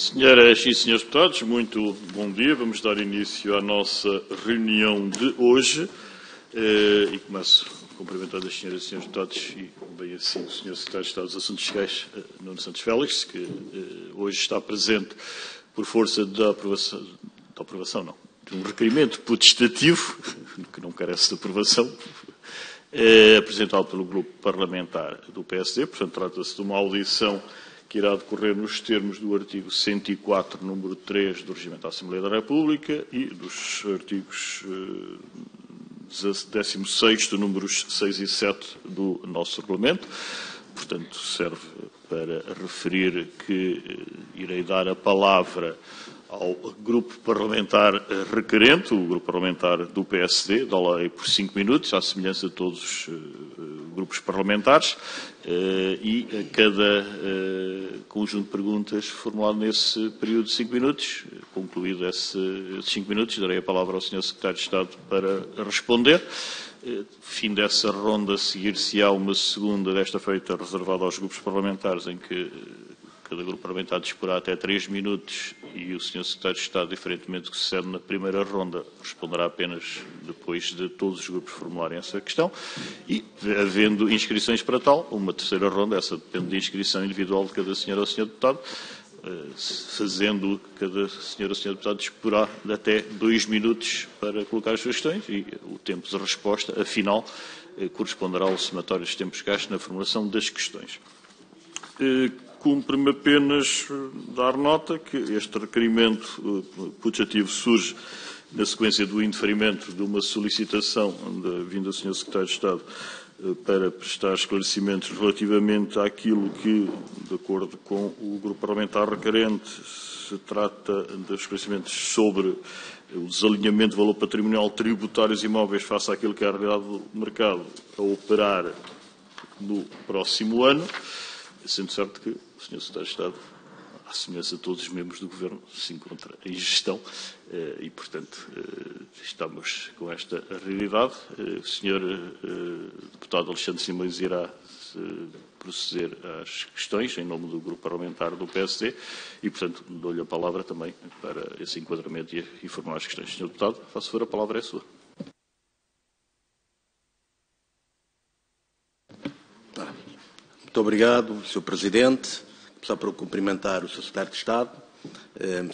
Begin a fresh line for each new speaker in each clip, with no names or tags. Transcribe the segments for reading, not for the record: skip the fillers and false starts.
Senhoras e senhores deputados, muito bom dia. Vamos dar início à nossa reunião de hoje. E começo cumprimentando as senhoras e senhores deputados e bem assim o senhor secretário de Estado dos Assuntos Fiscais, Nuno Santos Félix, que hoje está presente por força da aprovação não, de um requerimento potestativo, que não carece de aprovação, apresentado pelo grupo parlamentar do PSD. Portanto, trata-se de uma audição que irá decorrer nos termos do artigo 104, número 3 do Regimento da Assembleia da República e dos artigos 16º, números 6 e 7 do nosso Regulamento. Portanto, serve para referir que irei dar a palavra ao grupo parlamentar requerente, o grupo parlamentar do PSD, dá-la por 5 minutos, à semelhança de todos os grupos parlamentares, e a cada conjunto de perguntas formulado nesse período de 5 minutos, concluído esses 5 minutos, darei a palavra ao Sr. Secretário de Estado para responder. Fim dessa ronda, seguir-se-á uma segunda, desta feita reservada aos grupos parlamentares, em que cada grupo parlamentar disporá até 3 minutos e o Sr. Secretário de Estado, diferentemente do que sucede na primeira ronda, responderá apenas depois de todos os grupos formularem essa questão. E, havendo inscrições para tal, uma terceira ronda, essa depende de inscrição individual de cada senhora ou senhor deputado, fazendo cada senhora ou senhor deputado disporá de até 2 minutos para colocar as suas questões e o tempo de resposta, afinal, corresponderá ao somatório dos tempos gastos na formulação das questões. Cumpre-me apenas dar nota que este requerimento potestativo surge na sequência do indeferimento de uma solicitação vinda do Sr. Secretário de Estado para prestar esclarecimentos relativamente àquilo que, de acordo com o grupo parlamentar requerente, se trata de esclarecimentos sobre o desalinhamento de valor patrimonial tributário dos imóveis face àquilo que é a realidade do mercado a operar no próximo ano, sendo certo que o Sr. Secretário de Estado, à semelhança de todos os membros do Governo, se encontra em gestão e, portanto, estamos com esta realidade. O Sr. Deputado Alexandre Simões irá proceder às questões em nome do Grupo Parlamentar do PSD e, portanto, dou-lhe a palavra também para esse enquadramento e formular as questões. Sr. Deputado, faço favor, a palavra é sua.
Muito obrigado, Sr. Presidente. Começar por cumprimentar o Sr. Secretário de Estado,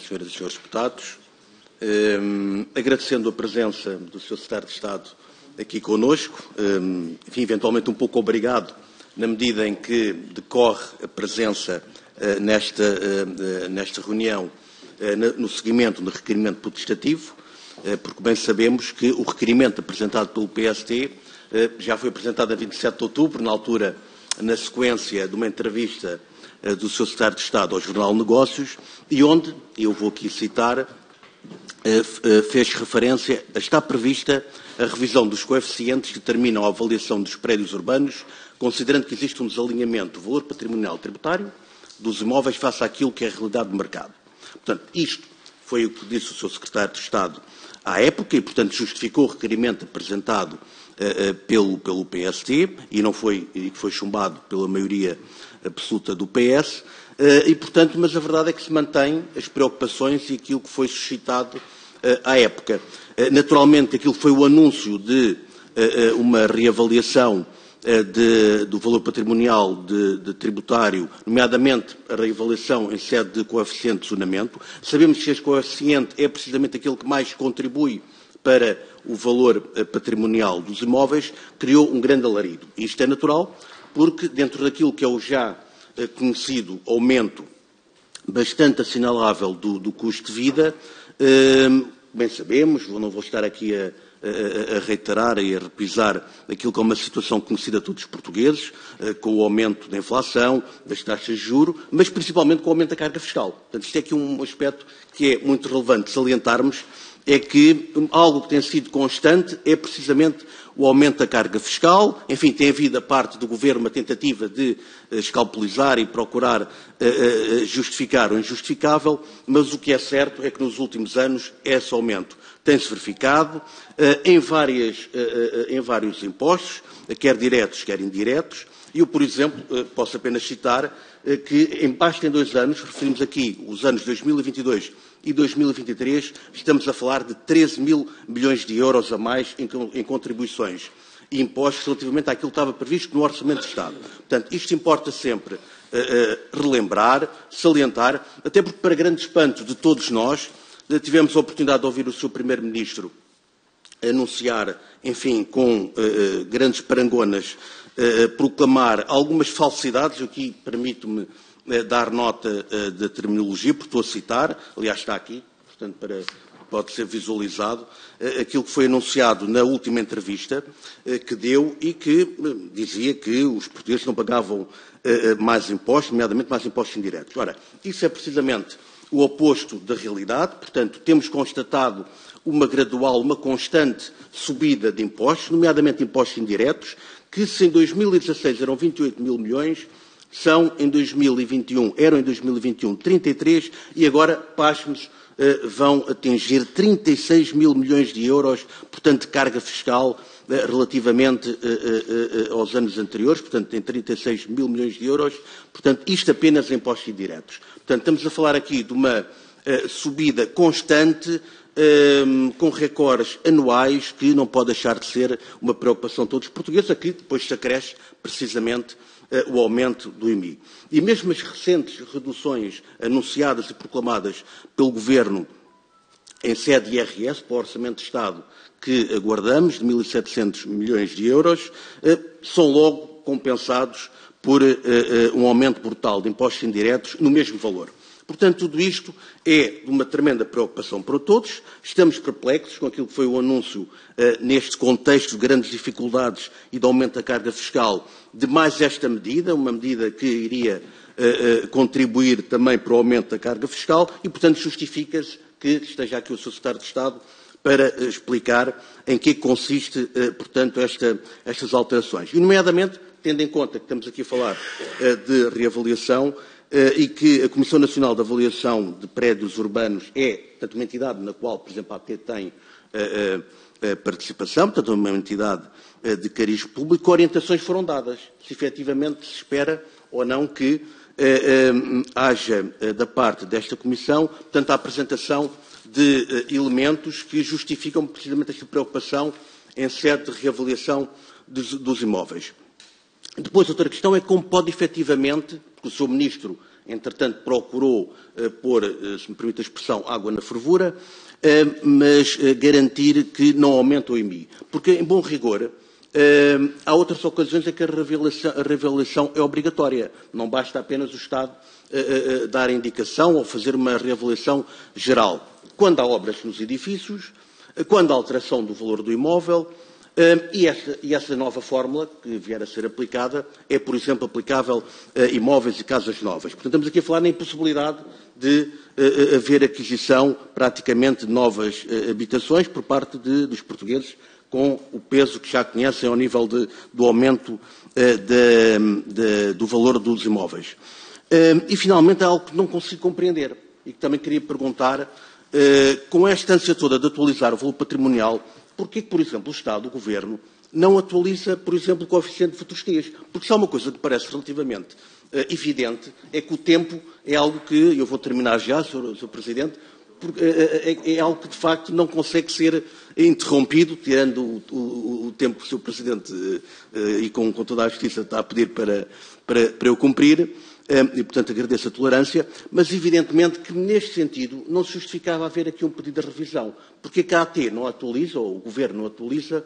senhoras e senhores deputados, agradecendo a presença do Sr. Secretário de Estado aqui conosco, enfim, eventualmente um pouco obrigado na medida em que decorre a presença nesta reunião no seguimento do requerimento potestativo, porque bem sabemos que o requerimento apresentado pelo PSD já foi apresentado a 27 de outubro, na altura na sequência de uma entrevista do Sr. Secretário de Estado ao Jornal Negócios, e onde, eu vou aqui citar, fez referência a está prevista a revisão dos coeficientes que determinam a avaliação dos prédios urbanos, considerando que existe um desalinhamento do valor patrimonial tributário dos imóveis face àquilo que é a realidade do mercado. Portanto, isto foi o que disse o Sr. Secretário de Estado à época e, portanto, justificou o requerimento apresentado pelo PSD e que foi chumbado pela maioria absoluta do PS e, portanto, mas a verdade é que se mantém as preocupações e aquilo que foi suscitado à época. Naturalmente, aquilo foi o anúncio de uma reavaliação do valor patrimonial de tributário, nomeadamente a reavaliação em sede de coeficiente de zonamento. Sabemos que este coeficiente é precisamente aquele que mais contribui para o valor patrimonial dos imóveis, criou um grande alarido. E isto é natural, porque dentro daquilo que é o já conhecido aumento bastante assinalável do custo de vida, bem sabemos, não vou estar aqui a reiterar e a repisar aquilo que é uma situação conhecida a todos os portugueses, com o aumento da inflação, das taxas de juros, mas principalmente com o aumento da carga fiscal. Portanto, isto é aqui um aspecto que é muito relevante salientarmos, é que algo que tem sido constante é precisamente o aumento da carga fiscal. Enfim, tem havido a parte do Governo uma tentativa de escalpelizar e procurar justificar o injustificável, mas o que é certo é que nos últimos anos esse aumento tem-se verificado em vários impostos, quer diretos, quer indiretos, Eu, por exemplo, posso apenas citar que, basta em 2 anos, referimos aqui os anos 2022 e 2023, estamos a falar de 13 mil milhões de euros a mais em contribuições e impostos relativamente àquilo que estava previsto no Orçamento de Estado. Portanto, isto importa sempre relembrar, salientar, até porque, para grande espanto de todos nós, tivemos a oportunidade de ouvir o Sr. Primeiro-Ministro anunciar, enfim, com grandes parangonas, proclamar algumas falsidades. Aqui permito-me dar nota da terminologia, porque estou a citar, aliás está aqui, portanto pode ser visualizado, aquilo que foi anunciado na última entrevista que deu e que dizia que os portugueses não pagavam mais impostos, nomeadamente mais impostos indiretos. Ora, isso é precisamente o oposto da realidade. Portanto, temos constatado uma gradual, uma constante subida de impostos, nomeadamente impostos indiretos, que se em 2016 eram 28 mil milhões, eram em 2021 33 e agora, pasmos, vão atingir 36 mil milhões de euros, portanto, de carga fiscal relativamente aos anos anteriores, portanto, tem 36 mil milhões de euros, portanto, isto apenas em impostos indiretos. Portanto, estamos a falar aqui de uma subida constante, com recordes anuais, que não pode deixar de ser uma preocupação de todos os portugueses, aqui depois se acresce precisamente o aumento do IMI. E mesmo as recentes reduções anunciadas e proclamadas pelo Governo em sede de IRS para o Orçamento de Estado que aguardamos, de 1.700 milhões de euros, são logo compensados por um aumento brutal de impostos indiretos no mesmo valor. Portanto, tudo isto é de uma tremenda preocupação para todos. Estamos perplexos com aquilo que foi o anúncio, neste contexto de grandes dificuldades e de aumento da carga fiscal, de mais esta medida, uma medida que iria contribuir também para o aumento da carga fiscal e, portanto, justifica-se que esteja aqui o Sr. Secretário de Estado para explicar em que consiste, portanto, estas alterações. E, nomeadamente, tendo em conta que estamos aqui a falar de reavaliação, e que a Comissão Nacional de Avaliação de Prédios Urbanos é, portanto, uma entidade na qual, por exemplo, a AT tem participação, portanto, uma entidade de cariz público, orientações foram dadas, se efetivamente se espera ou não que haja, da parte desta Comissão, portanto, a apresentação de elementos que justificam precisamente esta preocupação em sede de reavaliação dos imóveis. Depois, outra questão é como pode efetivamente, porque o Sr. Ministro, entretanto, procurou pôr, se me permite a expressão, água na fervura, mas garantir que não aumenta o IMI. Porque, em bom rigor, há outras ocasiões em que a reavaliação é obrigatória. Não basta apenas o Estado dar indicação ou fazer uma reavaliação geral. Quando há obras nos edifícios, quando há alteração do valor do imóvel, e essa nova fórmula que vier a ser aplicada é, por exemplo, aplicável a imóveis e casas novas. Portanto, estamos aqui a falar na impossibilidade de haver aquisição praticamente de novas habitações por parte dos portugueses com o peso que já conhecem ao nível do aumento do valor dos imóveis. E, finalmente, há algo que não consigo compreender e que também queria perguntar, com esta ânsia toda de atualizar o valor patrimonial, porquê que, por exemplo, o Estado, o Governo, não atualiza, por exemplo, o coeficiente de futuros? Porque se há uma coisa que parece relativamente evidente, é que o tempo é algo que, eu vou terminar já, Sr. Presidente, é algo que, de facto, não consegue ser interrompido, tirando o tempo que o Sr. Presidente, e com toda a justiça, está a pedir para eu cumprir, e, portanto, agradeço a tolerância, mas, evidentemente, que, neste sentido, não se justificava haver aqui um pedido de revisão. Porque a AT não atualiza, ou o Governo não atualiza,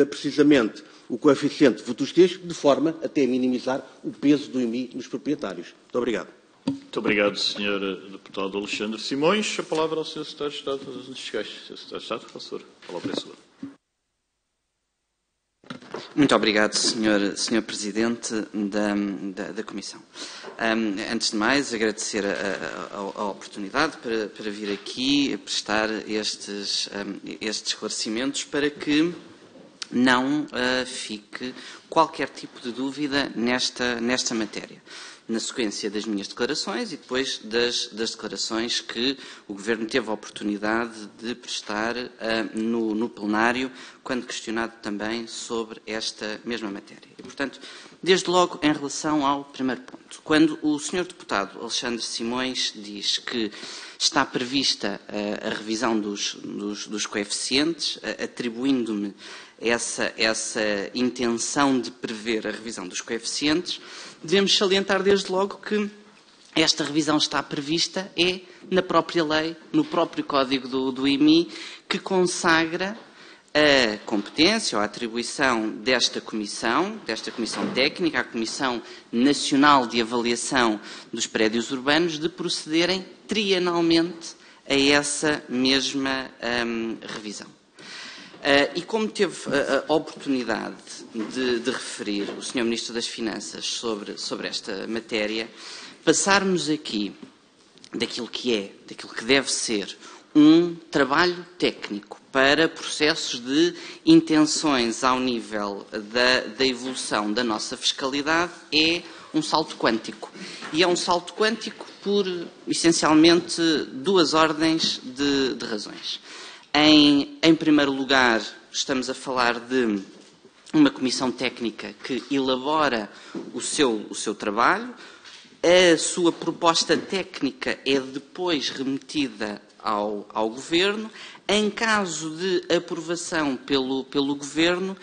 precisamente o coeficiente de futuros, de forma até a minimizar o peso do IMI nos proprietários. Muito obrigado.
Muito obrigado, Sr. Deputado Alexandre Simões. A palavra ao Sr. Secretário de Estado das Assuntos Fiscais. Sr. Secretário de Estado, por favor, a palavra é sua.
Muito obrigado, Sr. Presidente da Comissão. Antes de mais, agradecer a oportunidade para vir aqui prestar estes esclarecimentos para que não fique qualquer tipo de dúvida nesta matéria. na sequência das minhas declarações e depois das declarações que o Governo teve a oportunidade de prestar no plenário, quando questionado também sobre esta mesma matéria. E, portanto, desde logo, em relação ao primeiro ponto, quando o Sr. Deputado Alexandre Simões diz que está prevista a revisão dos coeficientes, atribuindo-me essa intenção de prever a revisão dos coeficientes, devemos salientar desde logo que esta revisão está prevista na própria lei, no próprio Código do IMI, que consagra a competência ou a atribuição desta comissão técnica, a Comissão Nacional de Avaliação dos Prédios Urbanos, de procederem trienalmente a essa mesma revisão. E como teve a oportunidade de referir o Sr. Ministro das Finanças sobre esta matéria, passarmos aqui daquilo que deve ser um trabalho técnico para processos de intenções ao nível da evolução da nossa fiscalidade é um salto quântico. E é um salto quântico por, essencialmente, duas ordens de razões. Em primeiro lugar, estamos a falar de uma comissão técnica que elabora o seu trabalho. A sua proposta técnica é depois remetida ao Governo. Em caso de aprovação pelo Governo,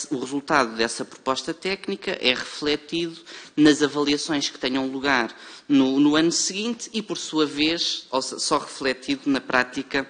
o resultado dessa proposta técnica é refletido nas avaliações que tenham lugar no ano seguinte e, por sua vez, só refletido na prática,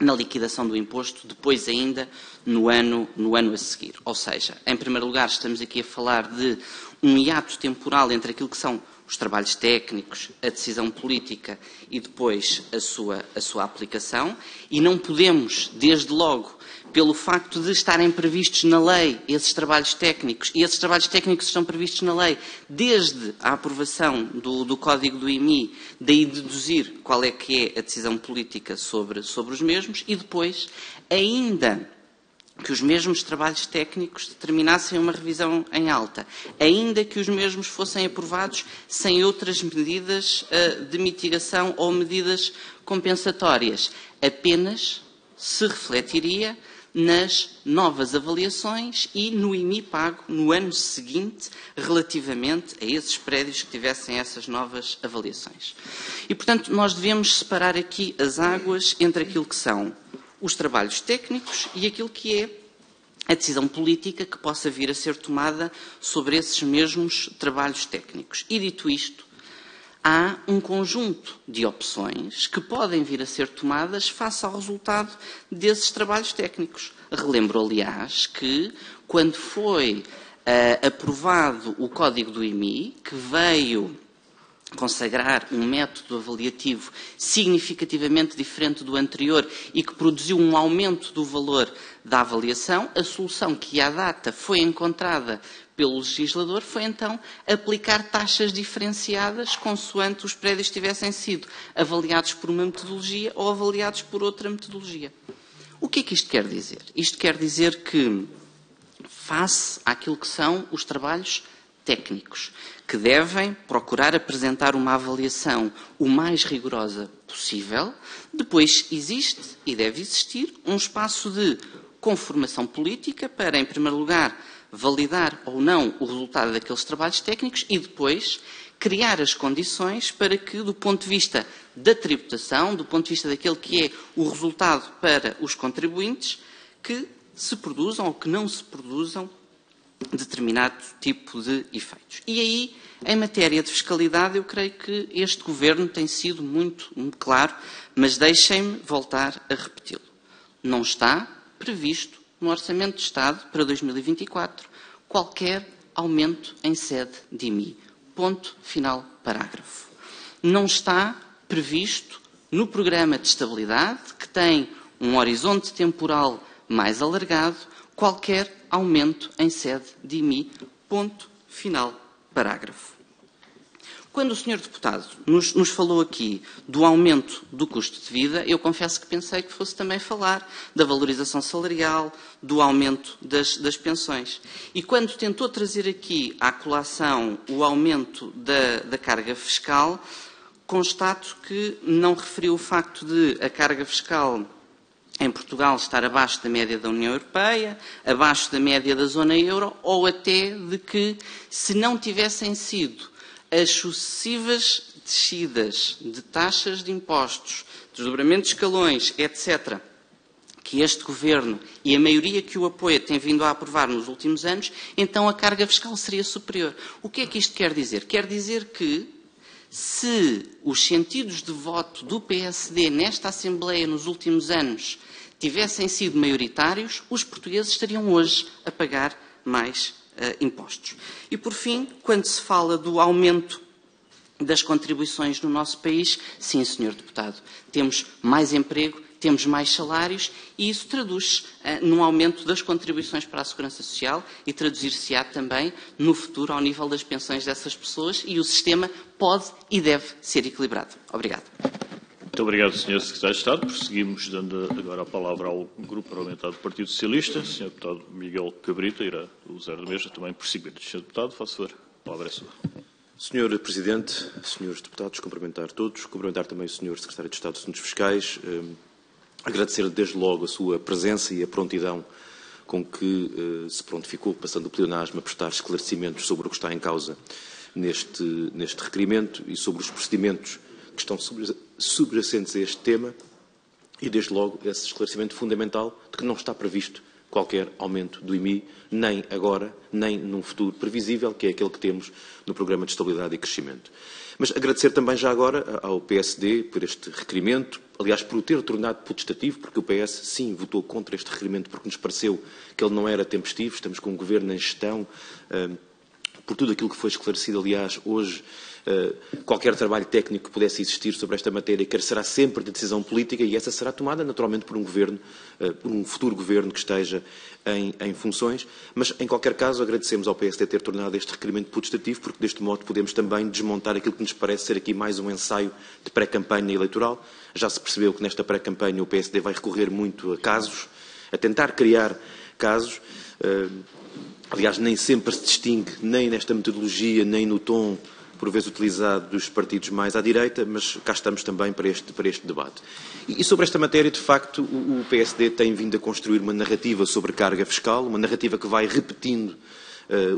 na liquidação do imposto, depois ainda no ano a seguir. Ou seja, em primeiro lugar, estamos aqui a falar de um hiato temporal entre aquilo que são os trabalhos técnicos, a decisão política e depois a sua aplicação, e não podemos, desde logo, pelo facto de estarem previstos na lei esses trabalhos técnicos, e esses trabalhos técnicos estão previstos na lei desde a aprovação do Código do IMI, daí deduzir qual é que é a decisão política sobre os mesmos, e depois, ainda que os mesmos trabalhos técnicos determinassem uma revisão em alta, ainda que os mesmos fossem aprovados sem outras medidas de mitigação ou medidas compensatórias, apenas se refletiria nas novas avaliações e no IMI pago no ano seguinte relativamente a esses prédios que tivessem essas novas avaliações. E, portanto, nós devemos separar aqui as águas entre aquilo que são os trabalhos técnicos e aquilo que é a decisão política que possa vir a ser tomada sobre esses mesmos trabalhos técnicos. E, dito isto, há um conjunto de opções que podem vir a ser tomadas face ao resultado desses trabalhos técnicos. Relembro, aliás, que quando foi aprovado o Código do IMI, que veio consagrar um método avaliativo significativamente diferente do anterior e que produziu um aumento do valor da avaliação, a solução que à data foi encontrada pelo legislador foi então aplicar taxas diferenciadas consoante os prédios tivessem sido avaliados por uma metodologia ou avaliados por outra metodologia. O que é que isto quer dizer? Isto quer dizer que, face àquilo que são os trabalhos técnicos, que devem procurar apresentar uma avaliação o mais rigorosa possível, depois existe e deve existir um espaço de conformação política para, em primeiro lugar, validar ou não o resultado daqueles trabalhos técnicos e depois criar as condições para que, do ponto de vista da tributação, do ponto de vista daquele que é o resultado para os contribuintes, que se produzam ou que não se produzam determinado tipo de efeitos. E aí, em matéria de fiscalidade, eu creio que este Governo tem sido muito claro, mas deixem-me voltar a repeti-lo. Não está previsto no Orçamento de Estado para 2024 qualquer aumento em sede de IMI. Ponto final, parágrafo. Não está previsto no Programa de Estabilidade, que tem um horizonte temporal mais alargado, qualquer aumento em sede de IMI. Ponto final, parágrafo. Quando o Sr. Deputado nos falou aqui do aumento do custo de vida, eu confesso que pensei que fosse também falar da valorização salarial, do aumento das pensões. E quando tentou trazer aqui à colação o aumento da carga fiscal, constato que não referiu o facto de a carga fiscal em Portugal estar abaixo da média da União Europeia, abaixo da média da zona euro, ou até de que, se não tivessem sido as sucessivas descidas de taxas de impostos, desdobramento de escalões, etc., que este Governo e a maioria que o apoia tem vindo a aprovar nos últimos anos, então a carga fiscal seria superior. O que é que isto quer dizer? Quer dizer que, se os sentidos de voto do PSD nesta Assembleia nos últimos anos tivessem sido maioritários, os portugueses estariam hoje a pagar mais impostos. E, por fim, quando se fala do aumento das contribuições no nosso país, sim, Sr. Deputado, temos mais emprego, temos mais salários e isso traduz-se num aumento das contribuições para a Segurança Social e traduzir-se-á também no futuro ao nível das pensões dessas pessoas e o sistema pode e deve ser equilibrado. Obrigado.
Muito obrigado, Sr. Secretário de Estado. Prosseguimos, dando agora a palavra ao Grupo Parlamentar do Partido Socialista. O Sr. Deputado Miguel Cabrita irá usar a mesa também prosseguir. Sr. Deputado, faça favor. A palavra é sua.
Sr. Presidente, Srs. Deputados, cumprimentar todos. Cumprimentar também o Sr. Secretário de Estado de Assuntos Fiscais. Agradecer desde logo a sua presença e a prontidão com que se prontificou, passando o pleonasmo, a prestar esclarecimentos sobre o que está em causa neste requerimento e sobre os procedimentos que estão subjacentes a este tema e, desde logo, esse esclarecimento fundamental de que não está previsto qualquer aumento do IMI, nem agora, nem num futuro previsível, que é aquele que temos no Programa de Estabilidade e Crescimento. Mas agradecer também já agora ao PSD por este requerimento, aliás, por o ter tornado potestativo, porque o PS, sim, votou contra este requerimento porque nos pareceu que ele não era tempestivo, estamos com um governo em gestão, por tudo aquilo que foi esclarecido, aliás, hoje, qualquer trabalho técnico que pudesse existir sobre esta matéria carecerá sempre de decisão política e essa será tomada naturalmente por um governo, por um futuro governo que esteja em funções, mas em qualquer caso agradecemos ao PSD ter tornado este requerimento potestativo porque deste modo podemos também desmontar aquilo que nos parece ser aqui mais um ensaio de pré-campanha eleitoral. Já se percebeu que nesta pré-campanha o PSD vai recorrer muito a casos, a tentar criar casos. Aliás, nem sempre se distingue, nem nesta metodologia, nem no tom, por vezes utilizado, dos partidos mais à direita, mas cá estamos também para este debate. E sobre esta matéria, de facto, o PSD tem vindo a construir uma narrativa sobre carga fiscal, uma narrativa que vai repetindo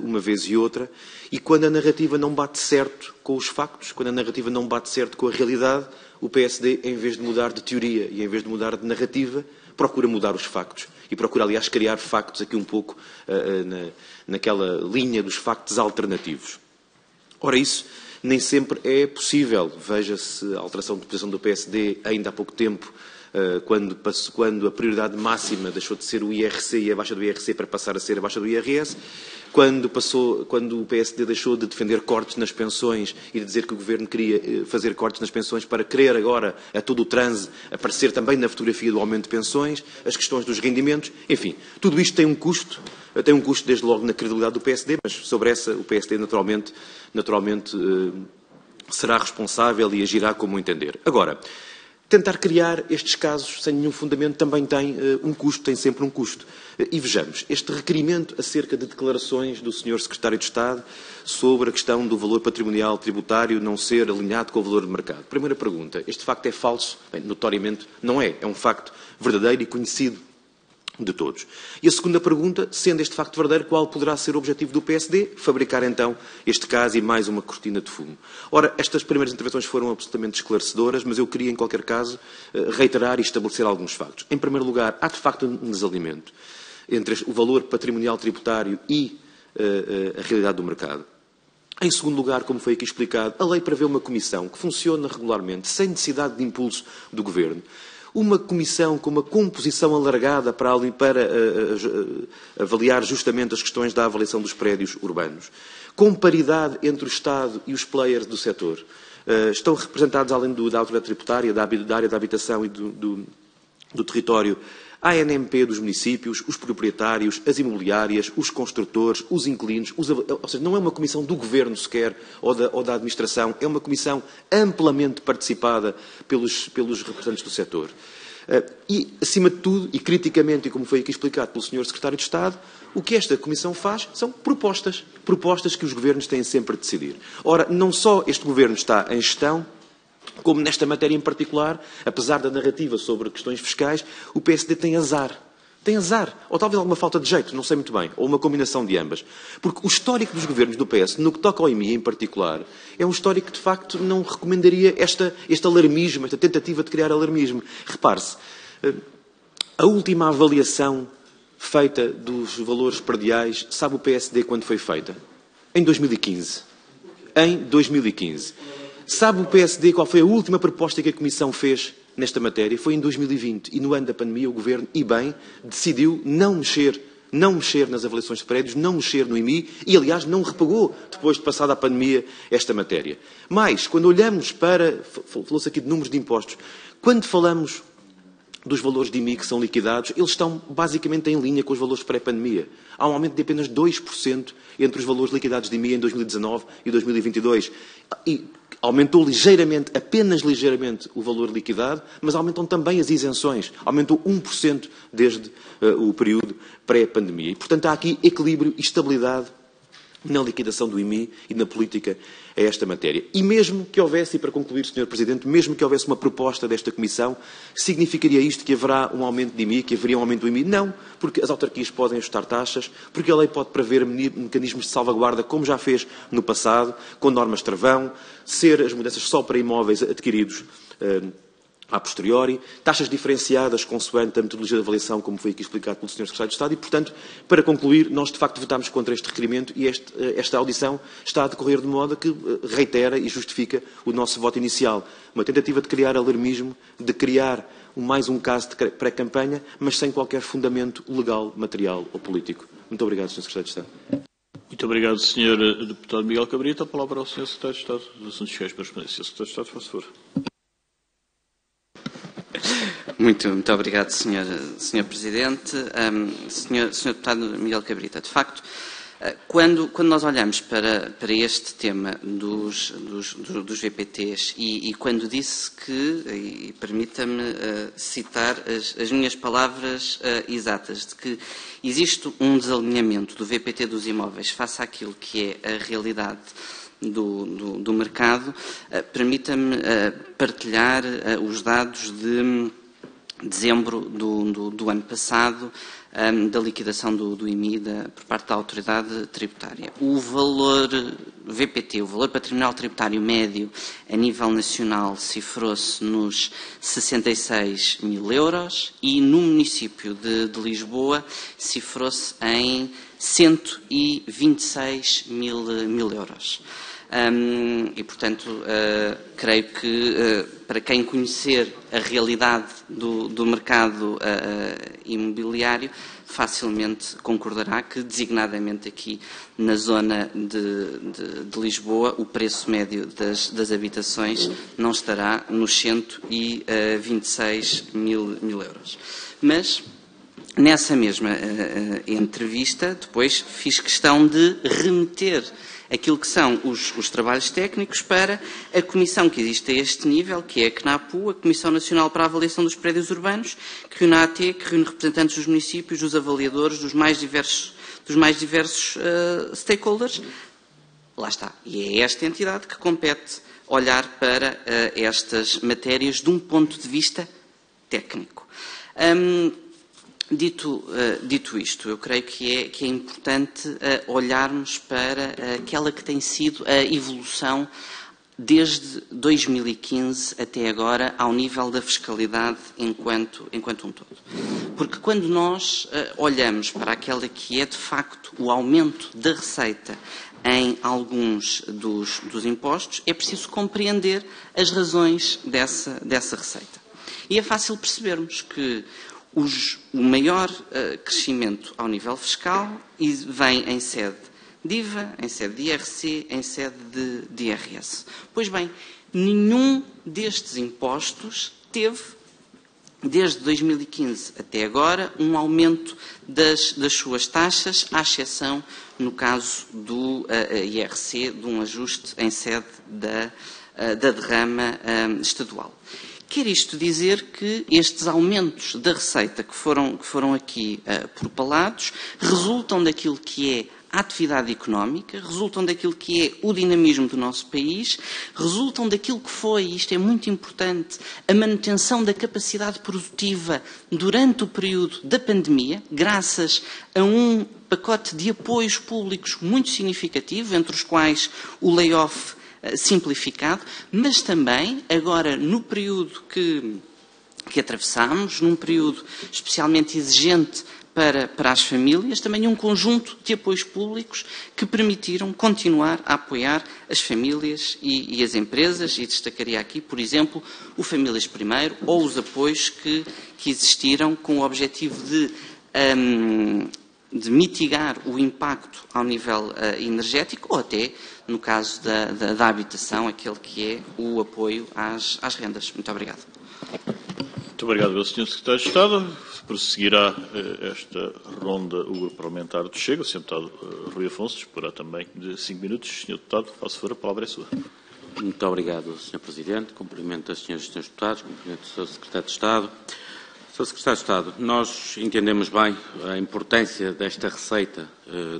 uma vez e outra, e quando a narrativa não bate certo com os factos, quando a narrativa não bate certo com a realidade, o PSD, em vez de mudar de teoria e em vez de mudar de narrativa, procura mudar os factos e procura, aliás, criar factos aqui um pouco naquela linha dos factos alternativos. Ora, isso nem sempre é possível. Veja-se a alteração de posição do PSD ainda há pouco tempo, quando a prioridade máxima deixou de ser o IRC e a baixa do IRC para passar a ser a baixa do IRS, quando o PSD deixou de defender cortes nas pensões e de dizer que o Governo queria fazer cortes nas pensões para querer agora, a todo o transe, aparecer também na fotografia do aumento de pensões, as questões dos rendimentos, enfim, tudo isto tem um custo desde logo na credibilidade do PSD, mas sobre essa o PSD naturalmente será responsável e agirá como entender. Agora, tentar criar estes casos sem nenhum fundamento também tem tem sempre um custo. E vejamos, este requerimento acerca de declarações do Sr. Secretário de Estado sobre a questão do valor patrimonial tributário não ser alinhado com o valor de mercado. Primeira pergunta, este facto é falso? Bem, notoriamente não é. É um facto verdadeiro e conhecido de todos. E a segunda pergunta, sendo este facto verdadeiro, qual poderá ser o objetivo do PSD? Fabricar então este caso e mais uma cortina de fumo. Ora, estas primeiras intervenções foram absolutamente esclarecedoras, mas eu queria, em qualquer caso, reiterar e estabelecer alguns factos. Em primeiro lugar, há de facto um desalinhamento entre o valor patrimonial tributário e a realidade do mercado. Em segundo lugar, como foi aqui explicado, a lei prevê uma comissão que funciona regularmente, sem necessidade de impulso do Governo. Uma comissão com uma composição alargada para avaliar justamente as questões da avaliação dos prédios urbanos. Com paridade entre o Estado e os players do setor. Estão representados, além da autoridade tributária, da área da habitação e do território, a ANMP dos municípios, os proprietários, as imobiliárias, os construtores, os inquilinos, ou seja, não é uma comissão do Governo sequer ou da Administração, é uma comissão amplamente participada pelos representantes do setor. E, acima de tudo, e criticamente, e como foi aqui explicado pelo Sr. Secretário de Estado, o que esta Comissão faz são propostas que os governos têm sempre a decidir. Ora, não só este Governo está em gestão, como nesta matéria em particular, apesar da narrativa sobre questões fiscais, o PSD tem azar. Tem azar. Ou talvez alguma falta de jeito, não sei muito bem. Ou uma combinação de ambas. Porque o histórico dos governos do PS, no que toca ao IMI em particular, é um histórico que, de facto, não recomendaria este alarmismo, esta tentativa de criar alarmismo. Repare-se, a última avaliação feita dos valores prediais, sabe o PSD quando foi feita? Em 2015. Em 2015. Sabe o PSD qual foi a última proposta que a Comissão fez nesta matéria? Foi em 2020. E no ano da pandemia o Governo, e bem, decidiu não mexer nas avaliações de prédios, não mexer no IMI e, aliás, não repagou, depois de passada a pandemia, esta matéria. Mas, quando olhamos para... Falou-se aqui de números de impostos. Quando falamos dos valores de IMI que são liquidados, eles estão basicamente em linha com os valores pré-pandemia. Há um aumento de apenas 2% entre os valores liquidados de IMI em 2019 e 2022. E aumentou ligeiramente, apenas ligeiramente, o valor liquidado, mas aumentam também as isenções. Aumentou 1% desde o período pré-pandemia. E, portanto, há aqui equilíbrio e estabilidade na liquidação do IMI e na política a esta matéria. E mesmo que houvesse, e para concluir, Sr. Presidente, mesmo que houvesse uma proposta desta Comissão, significaria isto que haverá um aumento de IMI, que haveria um aumento do IMI? Não, porque as autarquias podem ajustar taxas, porque a lei pode prever mecanismos de salvaguarda, como já fez no passado, com normas travão, ser as mudanças só para imóveis adquiridos a posteriori, taxas diferenciadas consoante a metodologia de avaliação, como foi aqui explicado pelo Sr. Secretário de Estado, e, portanto, para concluir, nós de facto votámos contra este requerimento e esta audição está a decorrer de modo que reitera e justifica o nosso voto inicial. Uma tentativa de criar alarmismo, de criar mais um caso de pré-campanha, mas sem qualquer fundamento legal, material ou político. Muito obrigado, Sr. Secretário de Estado.
Muito obrigado, Sr. Deputado Miguel Cabrita. A palavra ao Sr. Secretário de Estado dos Assuntos Fiscais para responder. Sr. Secretário de Estado, faz favor.
Muito obrigado, Sr. Presidente. Sr. Deputado Miguel Cabrita, de facto, quando nós olhamos para este tema dos VPTs e quando disse que, e permita-me citar as minhas palavras exatas, de que existe um desalinhamento do VPT dos imóveis face àquilo que é a realidade do mercado, permita-me partilhar os dados de dezembro do ano passado, da liquidação do IMI por parte da autoridade tributária. O valor VPT, o valor patrimonial tributário médio a nível nacional, cifrou-se nos 66 mil euros e no município de Lisboa cifrou-se em 126 mil euros. E, portanto, creio que para quem conhecer a realidade do mercado imobiliário, facilmente concordará que, designadamente aqui na zona de Lisboa, o preço médio das habitações não estará nos 126 mil euros. Mas, nessa mesma entrevista, depois fiz questão de remeter aquilo que são os trabalhos técnicos para a comissão que existe a este nível, que é a CNAPU, a Comissão Nacional para a Avaliação dos Prédios Urbanos, que reúne a AT, que reúne representantes dos municípios, dos avaliadores, dos mais diversos stakeholders. Lá está. E é esta entidade que compete olhar para estas matérias de um ponto de vista técnico. Dito isto, eu creio que é importante olharmos para aquela que tem sido a evolução desde 2015 até agora ao nível da fiscalidade enquanto um todo. Porque quando nós olhamos para aquela que é de facto o aumento da receita em alguns dos impostos, é preciso compreender as razões dessa receita. E é fácil percebermos que o maior crescimento ao nível fiscal vem em sede de IVA, em sede de IRC, em sede de IRS. Pois bem, nenhum destes impostos teve desde 2015 até agora, um aumento das suas taxas, à exceção, no caso do IRC, de um ajuste em sede da derrama estadual. Quer isto dizer que estes aumentos da receita que foram aqui propalados resultam daquilo que é a atividade económica, resultam daquilo que é o dinamismo do nosso país, resultam daquilo que foi, e isto é muito importante, a manutenção da capacidade produtiva durante o período da pandemia, graças a um pacote de apoios públicos muito significativo, entre os quais o layoff simplificado, mas também, agora, no período que atravessamos, num período especialmente exigente para as famílias, também um conjunto de apoios públicos que permitiram continuar a apoiar as famílias e as empresas, e destacaria aqui, por exemplo, o Famílias Primeiro, ou os apoios que existiram com o objetivo de mitigar o impacto ao nível energético, ou até, no caso da habitação, aquele que é o apoio às rendas. Muito obrigado.
Muito obrigado, Sr. Secretário de Estado. Prosseguirá esta ronda o Grupo Parlamentar do Chega. O Sr. Deputado Rui Afonso disporá também de 5 minutos. Sr. Deputado, faço favor, a palavra é sua.
Muito obrigado, Sr. Presidente. Cumprimento as senhoras e senhores deputados, cumprimento o Sr. Secretário de Estado. Sr. Secretário de Estado, nós entendemos bem a importância desta receita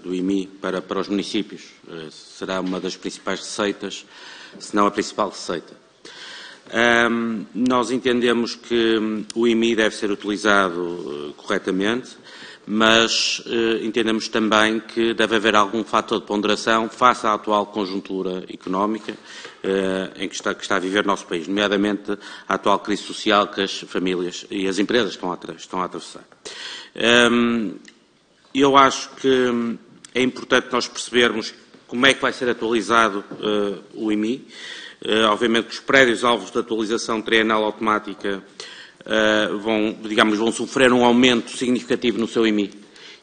do IMI para os municípios. Será uma das principais receitas, se não a principal receita. Nós entendemos que o IMI deve ser utilizado corretamente, mas entendemos também que deve haver algum fator de ponderação face à atual conjuntura económica em que está a viver o nosso país, nomeadamente a atual crise social que as famílias e as empresas estão a atravessar. Eu acho que é importante nós percebermos como é que vai ser atualizado o IMI. Obviamente que os prédios alvos de atualização trienal automática vão sofrer um aumento significativo no seu IMI.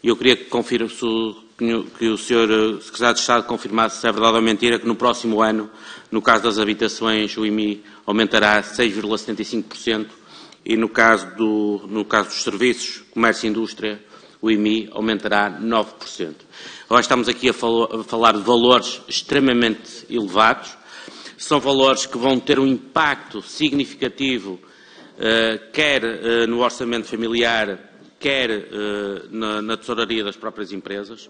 E eu queria que o Sr. Secretário de Estado confirmasse se é verdade ou mentira que no próximo ano, no caso das habitações, o IMI aumentará 6,75% e no caso dos serviços, comércio e indústria, o IMI aumentará 9%. Agora estamos aqui a falar de valores extremamente elevados. São valores que vão ter um impacto significativo, quer no orçamento familiar, quer na tesouraria das próprias empresas.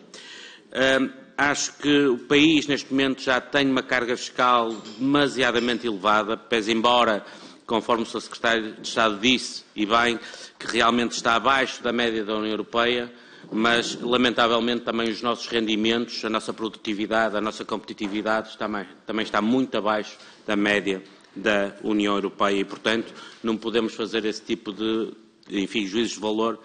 Acho que o país, neste momento, já tem uma carga fiscal demasiadamente elevada, pese embora, conforme o Sr. Secretário de Estado disse, e bem, que realmente está abaixo da média da União Europeia, mas, lamentavelmente, também os nossos rendimentos, a nossa produtividade, a nossa competitividade também está muito abaixo da média da União Europeia e, portanto, não podemos fazer esse tipo de, juízos de valor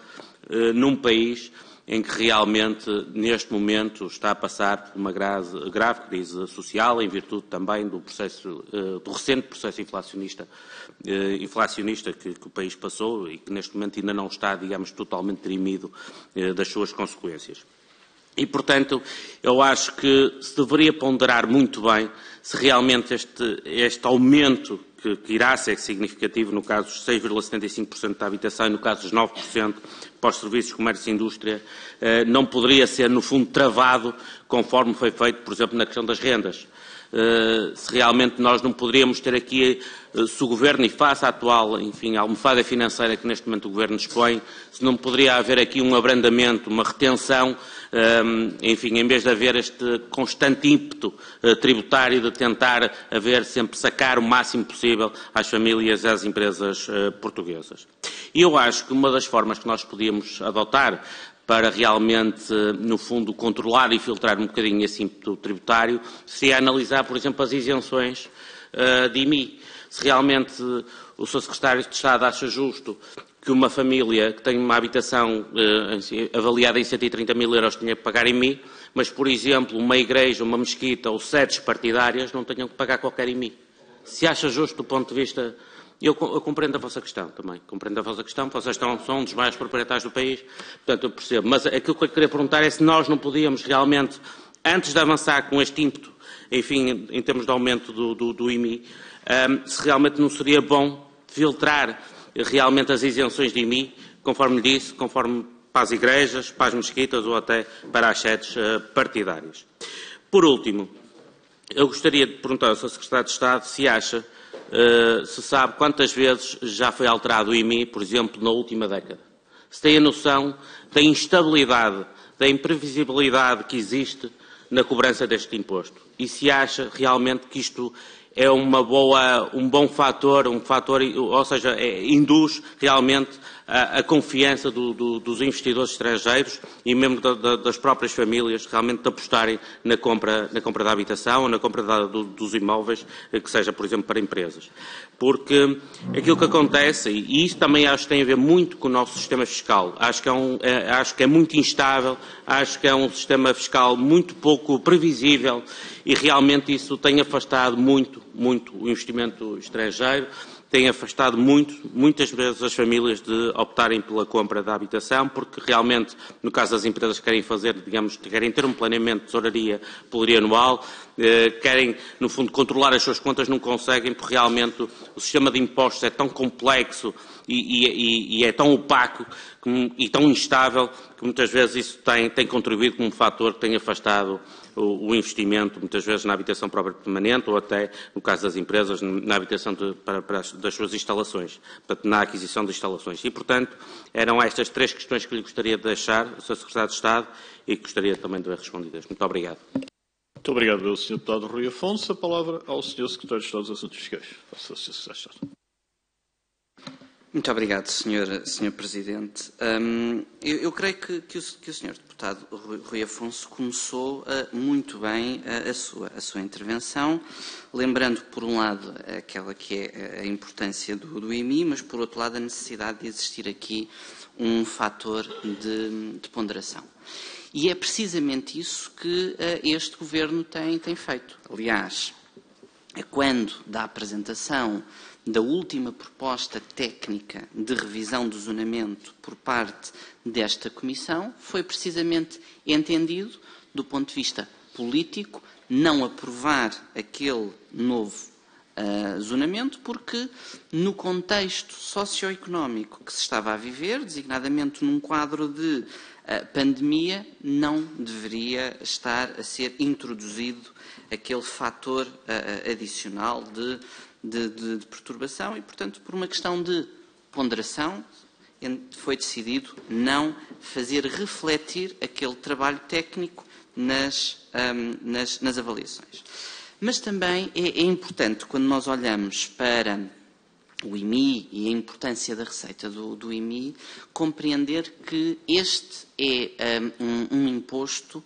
num país em que realmente, neste momento, está a passar por uma grave crise social, em virtude também do recente processo inflacionista que o país passou e que neste momento ainda não está, digamos, totalmente dirimido das suas consequências. E, portanto, eu acho que se deveria ponderar muito bem se realmente este aumento que irá ser significativo, no caso dos 6,75% da habitação e no caso dos 9% para os serviços, comércio e indústria, não poderia ser, no fundo, travado, conforme foi feito, por exemplo, na questão das rendas. Se realmente nós não poderíamos ter aqui, se o Governo, e face à atual, a almofada financeira que neste momento o Governo dispõe, se não poderia haver aqui um abrandamento, uma retenção, em vez de haver este constante ímpeto tributário de tentar sempre sacar o máximo possível às famílias e às empresas portuguesas. E eu acho que uma das formas que nós podíamos adotar para realmente, no fundo, controlar e filtrar um bocadinho esse ímpeto tributário, seria analisar, por exemplo, as isenções de IMI. Se realmente o Sr. Secretário de Estado acha justo que uma família que tem uma habitação avaliada em 130 mil euros tenha que pagar IMI, mas, por exemplo, uma igreja, uma mesquita ou sedes partidárias não tenham que pagar qualquer IMI. Se acha justo do ponto de vista... Eu compreendo a vossa questão também, vocês são um dos maiores proprietários do país, portanto eu percebo, mas aquilo que eu queria perguntar é se nós não podíamos realmente, antes de avançar com este ímpeto, em termos de aumento do IMI, se realmente não seria bom filtrar realmente as isenções de IMI, conforme lhe disse, conforme para as igrejas, para as mesquitas ou até para as sedes partidárias. Por último, eu gostaria de perguntar ao Sr. Secretário de Estado se acha, se sabe quantas vezes já foi alterado o IMI, por exemplo, na última década. Se tem a noção da instabilidade, da imprevisibilidade que existe na cobrança deste imposto. E se acha realmente que isto é um bom fator, ou seja, induz realmente a confiança dos investidores estrangeiros e mesmo das próprias famílias realmente de apostarem na compra da habitação ou na compra dos imóveis, que seja, por exemplo, para empresas. Porque aquilo que acontece, e isso também acho que tem a ver muito com o nosso sistema fiscal, acho que é muito instável, acho que é um sistema fiscal muito pouco previsível e realmente isso tem afastado muito o investimento estrangeiro, tem afastado muitas vezes as famílias de optarem pela compra da habitação, porque realmente, no caso das empresas que querem fazer, digamos, querem ter um planeamento de tesouraria plurianual, querem, no fundo, controlar as suas contas, não conseguem, porque realmente o sistema de impostos é tão complexo e é tão opaco e tão instável que muitas vezes isso tem contribuído como um fator que tem afastado o investimento, muitas vezes na habitação própria permanente ou até, no caso das empresas, na habitação das suas instalações, na aquisição de instalações. E, portanto, eram estas 3 questões que lhe gostaria de deixar, Sr. Secretário de Estado, e que gostaria também de ver respondidas. Muito obrigado.
Muito obrigado, Sr. Deputado Rui Afonso. A palavra ao Sr. Secretário de Estado dos Assuntos Fiscais. Sr. Secretário de Estado.
Muito obrigado, Sr. Presidente. Eu creio que o Sr. Deputado Rui Afonso começou muito bem a sua intervenção, lembrando, por um lado, aquela que é a importância do IMI, mas, por outro lado, a necessidade de existir aqui um fator de ponderação. E é precisamente isso que este Governo tem feito. Aliás, quando da apresentação da última proposta técnica de revisão do zonamento por parte desta Comissão, foi precisamente entendido, do ponto de vista político, não aprovar aquele novo zonamento, porque no contexto socioeconómico que se estava a viver, designadamente num quadro de pandemia, não deveria estar a ser introduzido aquele fator adicional de perturbação e, portanto, por uma questão de ponderação, foi decidido não fazer refletir aquele trabalho técnico nas avaliações. Mas também é importante, quando nós olhamos para o IMI e a importância da receita do IMI, compreender que este é um imposto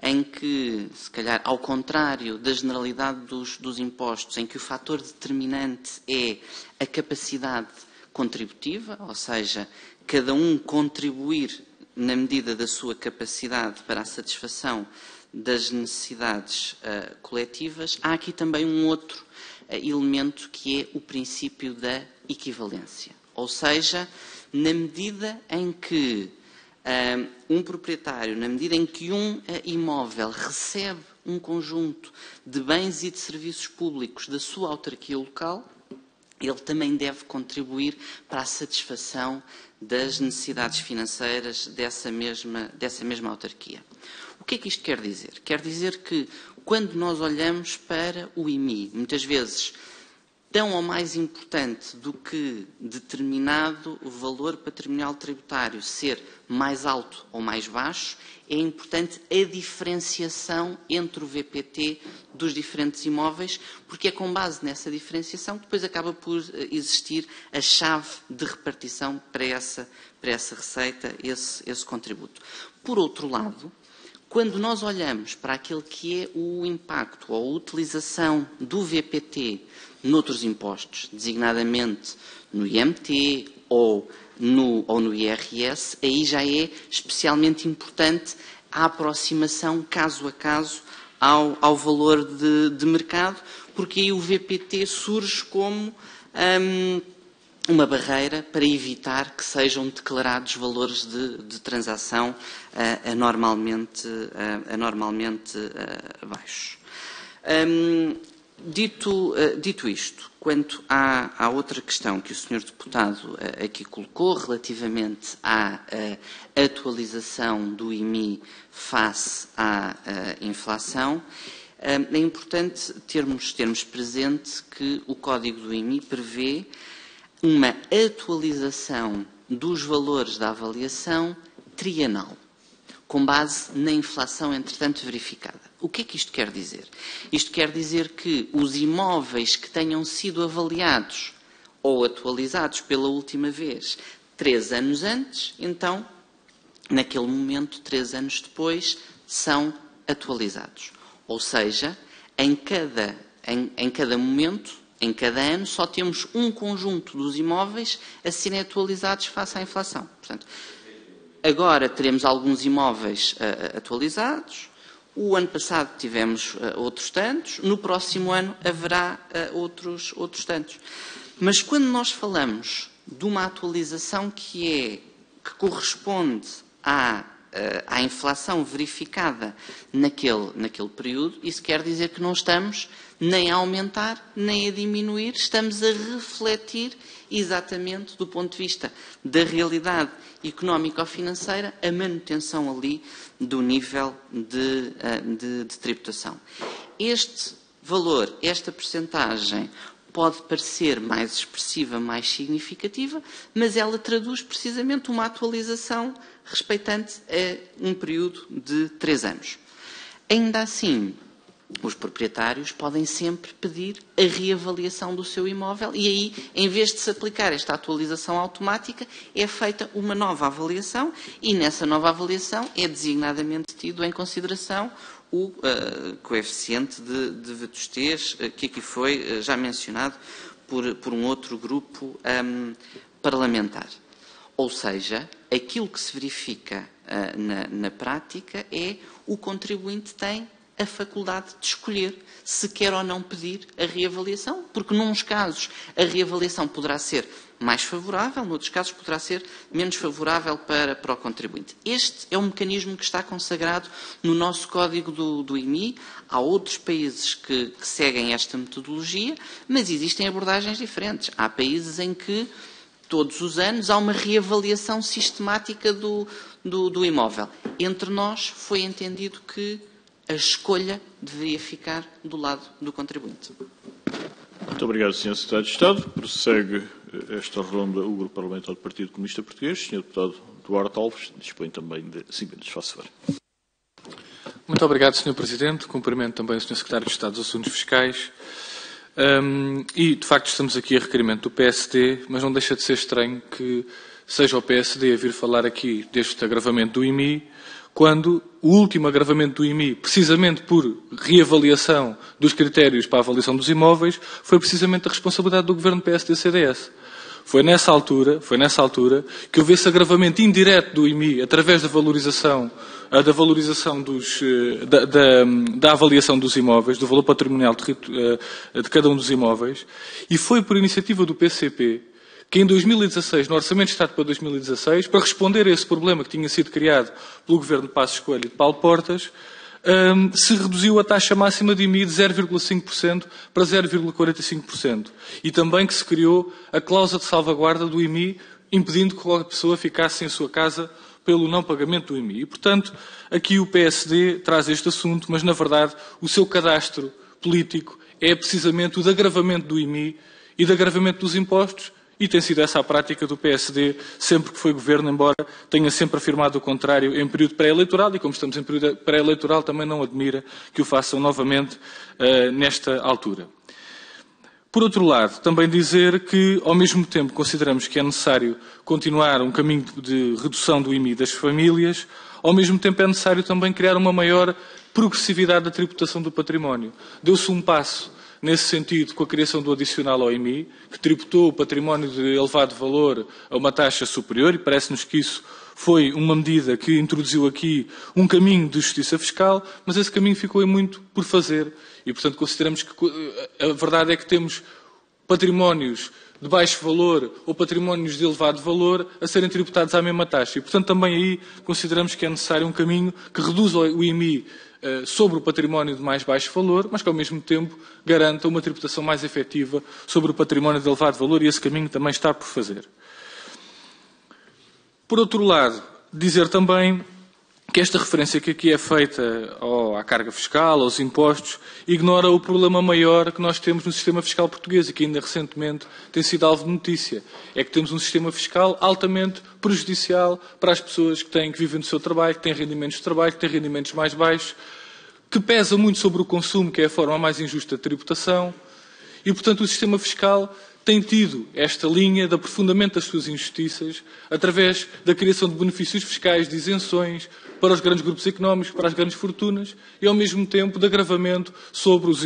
em que, se calhar, ao contrário da generalidade dos impostos, em que o fator determinante é a capacidade contributiva, ou seja, cada um contribuir na medida da sua capacidade para a satisfação das necessidades coletivas, há aqui também um outro elemento que é o princípio da equivalência. Ou seja, na medida em que um proprietário, na medida em que um imóvel recebe um conjunto de bens e de serviços públicos da sua autarquia local, ele também deve contribuir para a satisfação das necessidades financeiras dessa mesma autarquia. O que é que isto quer dizer? Quer dizer que, quando nós olhamos para o IMI, muitas vezes tão ou mais importante do que determinado valor patrimonial tributário ser mais alto ou mais baixo, é importante a diferenciação entre o VPT dos diferentes imóveis, porque é com base nessa diferenciação que depois acaba por existir a chave de repartição para essa receita, esse contributo. Por outro lado, quando nós olhamos para aquele que é o impacto ou a utilização do VPT noutros impostos, designadamente no IMT ou no IRS, aí já é especialmente importante a aproximação, caso a caso, ao valor de mercado, porque aí o VPT surge como uma barreira para evitar que sejam declarados valores de transação anormalmente baixos. Dito isto, quanto à outra questão que o Sr. Deputado aqui colocou, relativamente à atualização do IMI face à inflação, é importante termos presente que o Código do IMI prevê uma atualização dos valores da avaliação trienal, com base na inflação, entretanto, verificada. O que é que isto quer dizer? Isto quer dizer que os imóveis que tenham sido avaliados ou atualizados pela última vez 3 anos antes, então, naquele momento, 3 anos depois, são atualizados. Ou seja, em cada momento, em cada ano, só temos um conjunto dos imóveis a serem atualizados face à inflação. Portanto, agora teremos alguns imóveis atualizados, o ano passado tivemos outros tantos, no próximo ano haverá outros tantos. Mas quando nós falamos de uma atualização que corresponde à inflação verificada naquele período, isso quer dizer que não estamos nem a aumentar, nem a diminuir, estamos a refletir exatamente do ponto de vista da realidade económico-financeira a manutenção ali do nível de tributação. Este valor, esta percentagem, pode parecer mais expressiva, mais significativa, mas ela traduz precisamente uma atualização respeitante a um período de 3 anos. Ainda assim, os proprietários podem sempre pedir a reavaliação do seu imóvel e aí, em vez de se aplicar esta atualização automática, é feita uma nova avaliação e nessa nova avaliação é designadamente tido em consideração o coeficiente de vetustez que aqui foi já mencionado por um outro grupo parlamentar. Ou seja, aquilo que se verifica na prática é o contribuinte tem a faculdade de escolher se quer ou não pedir a reavaliação, porque nuns casos a reavaliação poderá ser mais favorável, noutros casos poderá ser menos favorável para o contribuinte. Este é um mecanismo que está consagrado no nosso Código do IMI. Há outros países que seguem esta metodologia, mas existem abordagens diferentes. Há países em que todos os anos há uma reavaliação sistemática do imóvel. Entre nós foi entendido que a escolha deveria ficar do lado do contribuinte.
Muito obrigado, Sr. Secretário de Estado. Prossegue esta ronda o Grupo Parlamentar do Partido Comunista Português. Sr. Deputado Duarte Alves dispõe também de 5 minutos. Faça favor.
Muito obrigado, Sr. Presidente. Cumprimento também o Sr. Secretário de Estado dos Assuntos Fiscais. E, de facto, estamos aqui a requerimento do PSD, mas não deixa de ser estranho que seja o PSD a vir falar aqui deste agravamento do IMI, quando o último agravamento do IMI, precisamente por reavaliação dos critérios para a avaliação dos imóveis, foi precisamente a responsabilidade do Governo PSD-CDS. Foi nessa altura que houve esse agravamento indireto do IMI através da valorização da avaliação dos imóveis, do valor patrimonial de cada um dos imóveis, e foi por iniciativa do PCP que em 2016, no Orçamento de Estado para 2016, para responder a esse problema que tinha sido criado pelo Governo de Passos Coelho e de Paulo Portas, se reduziu a taxa máxima de IMI de 0,5% para 0,45%. E também que se criou a cláusula de salvaguarda do IMI, impedindo que qualquer pessoa ficasse em sua casa pelo não pagamento do IMI. E, portanto, aqui o PSD traz este assunto, mas, na verdade, o seu cadastro político é precisamente o de agravamento do IMI e de agravamento dos impostos, e tem sido essa a prática do PSD sempre que foi governo, embora tenha sempre afirmado o contrário em período pré-eleitoral, e como estamos em período pré-eleitoral também não admira que o façam novamente nesta altura. Por outro lado, também dizer que, ao mesmo tempo, consideramos que é necessário continuar um caminho de redução do IMI das famílias, ao mesmo tempo é necessário também criar uma maior progressividade da tributação do património. Deu-se um passo nesse sentido, com a criação do adicional ao IMI, que tributou o património de elevado valor a uma taxa superior, e parece-nos que isso foi uma medida que introduziu aqui um caminho de justiça fiscal, mas esse caminho ficou muito por fazer. E, portanto, consideramos que a verdade é que temos patrimónios de baixo valor ou patrimónios de elevado valor a serem tributados à mesma taxa. E, portanto, também aí consideramos que é necessário um caminho que reduza o IMI sobre o património de mais baixo valor, mas que, ao mesmo tempo, garanta uma tributação mais efetiva sobre o património de elevado valor, e esse caminho também está por fazer. Por outro lado, dizer também que esta referência que aqui é feita à carga fiscal, aos impostos, ignora o problema maior que nós temos no sistema fiscal português e que ainda recentemente tem sido alvo de notícia. É que temos um sistema fiscal altamente prejudicial para as pessoas que vivem do seu trabalho, que têm rendimentos de trabalho, que têm rendimentos mais baixos, que pesa muito sobre o consumo, que é a forma mais injusta de tributação, e, portanto, o sistema fiscal tem tido esta linha de aprofundamento das suas injustiças através da criação de benefícios fiscais, de isenções para os grandes grupos económicos, para as grandes fortunas e, ao mesmo tempo, de agravamento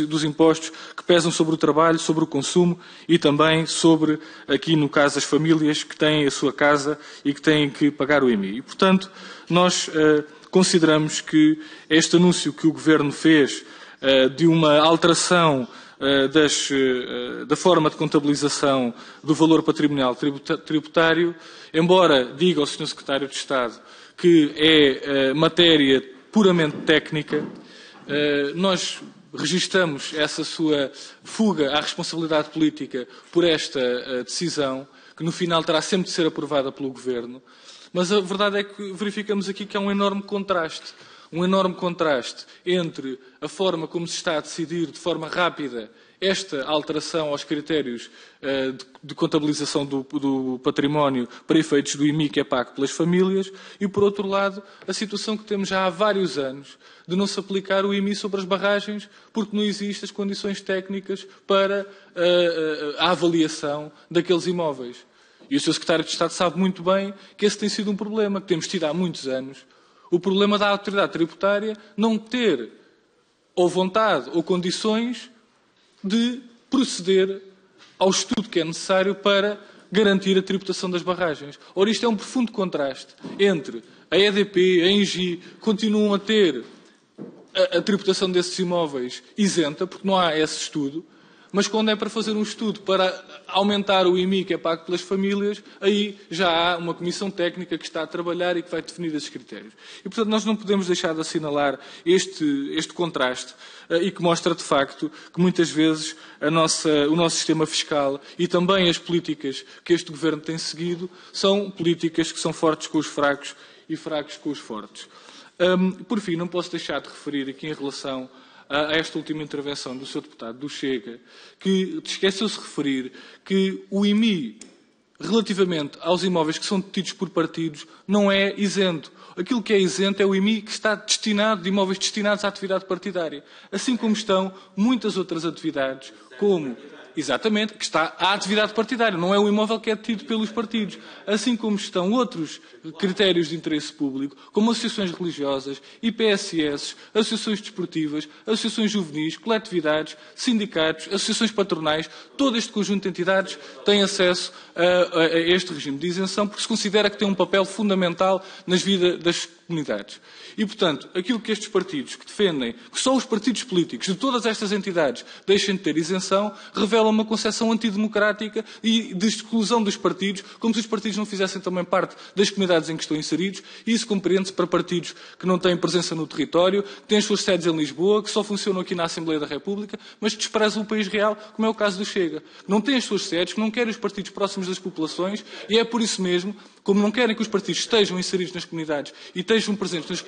dos impostos que pesam sobre o trabalho, sobre o consumo e também sobre, aqui no caso, as famílias que têm a sua casa e que têm que pagar o IMI. E, portanto, nós consideramos que este anúncio que o Governo fez de uma alteração da forma de contabilização do valor patrimonial tributário, embora diga ao Sr. Secretário de Estado que é matéria puramente técnica, nós registramos essa sua fuga à responsabilidade política por esta decisão, que no final terá sempre de ser aprovada pelo Governo, mas a verdade é que verificamos aqui que há um enorme contraste entre a forma como se está a decidir de forma rápida esta alteração aos critérios de contabilização do património para efeitos do IMI que é pago pelas famílias e, por outro lado, a situação que temos já há vários anos de não se aplicar o IMI sobre as barragens porque não existem as condições técnicas para a avaliação daqueles imóveis. E o Sr. Secretário de Estado sabe muito bem que esse tem sido um problema que temos tido há muitos anos. O problema da autoridade tributária não ter ou vontade ou condições de proceder ao estudo que é necessário para garantir a tributação das barragens. Ora, isto é um profundo contraste entre a EDP, a ENGIE, continuam a ter a tributação desses imóveis isenta, porque não há esse estudo, mas quando é para fazer um estudo para aumentar o IMI que é pago pelas famílias, aí já há uma comissão técnica que está a trabalhar e que vai definir esses critérios. E, portanto, nós não podemos deixar de assinalar este contraste e que mostra, de facto, que muitas vezes o nosso sistema fiscal e também as políticas que este Governo tem seguido são políticas que são fortes com os fracos e fracos com os fortes. Por fim, não posso deixar de referir aqui em relação a esta última intervenção do Sr. Deputado do Chega, que esqueceu-se de referir que o IMI, relativamente aos imóveis que são detidos por partidos, não é isento. Aquilo que é isento é o IMI que está destinado, de imóveis destinados à atividade partidária. Assim como estão muitas outras atividades, como... Exatamente, que está à atividade partidária, não é o imóvel que é detido pelos partidos. Assim como estão outros critérios de interesse público, como associações religiosas, IPSS, associações desportivas, associações juvenis, coletividades, sindicatos, associações patronais, todo este conjunto de entidades tem acesso a este regime de isenção, porque se considera que tem um papel fundamental nas vidas das comunidades. E, portanto, aquilo que estes partidos que defendem, que só os partidos políticos de todas estas entidades deixem de ter isenção, revela uma concepção antidemocrática e de exclusão dos partidos, como se os partidos não fizessem também parte das comunidades em que estão inseridos, e isso compreende-se para partidos que não têm presença no território, que têm as suas sedes em Lisboa, que só funcionam aqui na Assembleia da República, mas que desprezam o país real, como é o caso do Chega. Que não têm as suas sedes, que não querem os partidos próximos das populações, e é por isso mesmo, como não querem que os partidos estejam inseridos nas comunidades e estejam presentes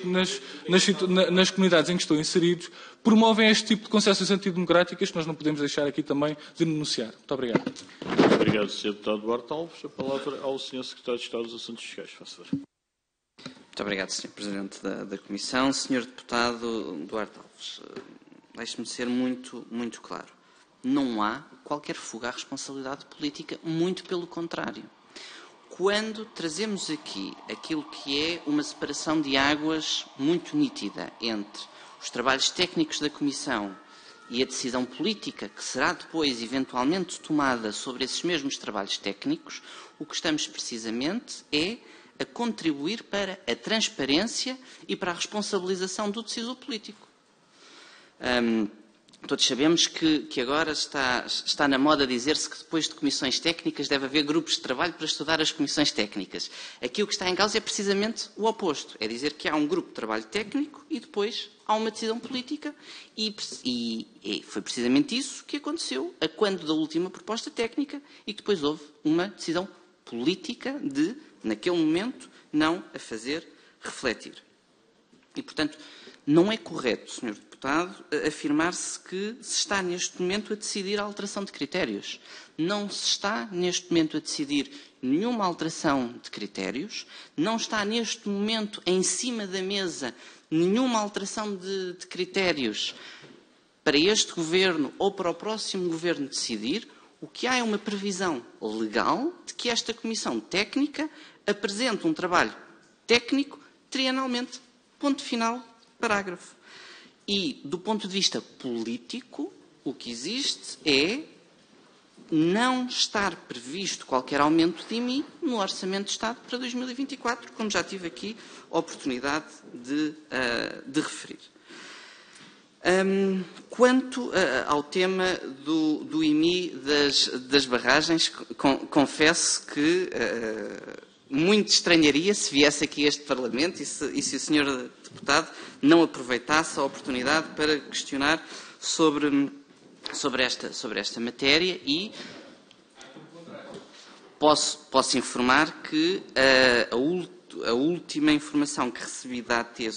nas comunidades em que estão inseridos, promovem este tipo de concepções antidemocráticas que nós não podemos deixar aqui também de denunciar. Muito obrigado.
Muito obrigado, Sr. Deputado Duarte Alves. A palavra ao Sr. Secretário de Estado dos Assuntos Fiscais. Faça favor.
Muito obrigado, Sr. Presidente da Comissão. Sr. Deputado Duarte Alves, deixe-me ser muito claro. Não há qualquer fuga à responsabilidade política, muito pelo contrário. Quando trazemos aqui aquilo que é uma separação de águas muito nítida entre os trabalhos técnicos da Comissão e a decisão política que será depois eventualmente tomada sobre esses mesmos trabalhos técnicos, o que estamos precisamente é a contribuir para a transparência e para a responsabilização do decisor político. Todos sabemos que agora está na moda dizer-se que depois de comissões técnicas deve haver grupos de trabalho para estudar as comissões técnicas. Aqui o que está em causa é precisamente o oposto. É dizer que há um grupo de trabalho técnico e depois há uma decisão política e foi precisamente isso que aconteceu a quando da última proposta técnica e que depois houve uma decisão política de, naquele momento, não a fazer refletir. E, portanto, não é correto, Sr. Deputado, afirmar-se que se está neste momento a decidir a alteração de critérios. Não se está neste momento a decidir nenhuma alteração de critérios, não está neste momento em cima da mesa nenhuma alteração de critérios para este Governo ou para o próximo Governo decidir. O que há é uma previsão legal de que esta Comissão Técnica apresente um trabalho técnico trienalmente. Ponto final, parágrafo. E, do ponto de vista político, o que existe é não estar previsto qualquer aumento de IMI no Orçamento de Estado para 2024, como já tive aqui a oportunidade de referir. Quanto ao tema do IMI das barragens, confesso que muito estranharia se viesse aqui a este Parlamento e se o Sr. Deputado não aproveitasse a oportunidade para questionar sobre esta matéria e posso informar que a última informação que recebi da AT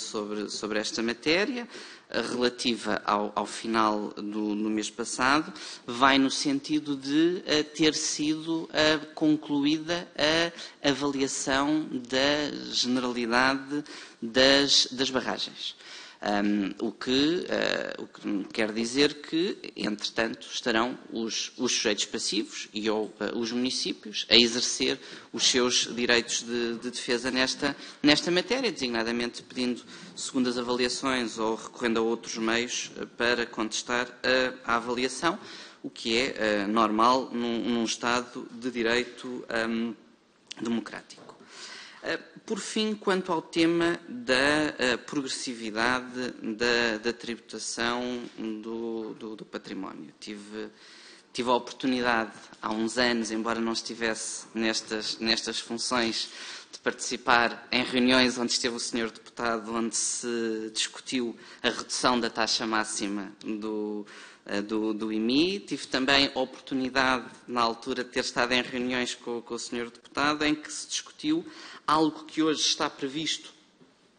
sobre esta matéria, relativa ao final do mês passado, vai no sentido de ter sido concluída a avaliação da generalidade das barragens. O que quer dizer que, entretanto, estarão os sujeitos passivos e os municípios a exercer os seus direitos de defesa nesta matéria, designadamente pedindo segundas avaliações ou recorrendo a outros meios para contestar a avaliação, o que é normal num Estado de direito democrático. Por fim, quanto ao tema da progressividade da tributação do património. Tive a oportunidade, há uns anos, embora não estivesse nestas funções, de participar em reuniões onde esteve o Sr. Deputado, onde se discutiu a redução da taxa máxima do IMI. Tive também a oportunidade, na altura, de ter estado em reuniões com o Sr. Deputado, em que se discutiu algo que hoje está previsto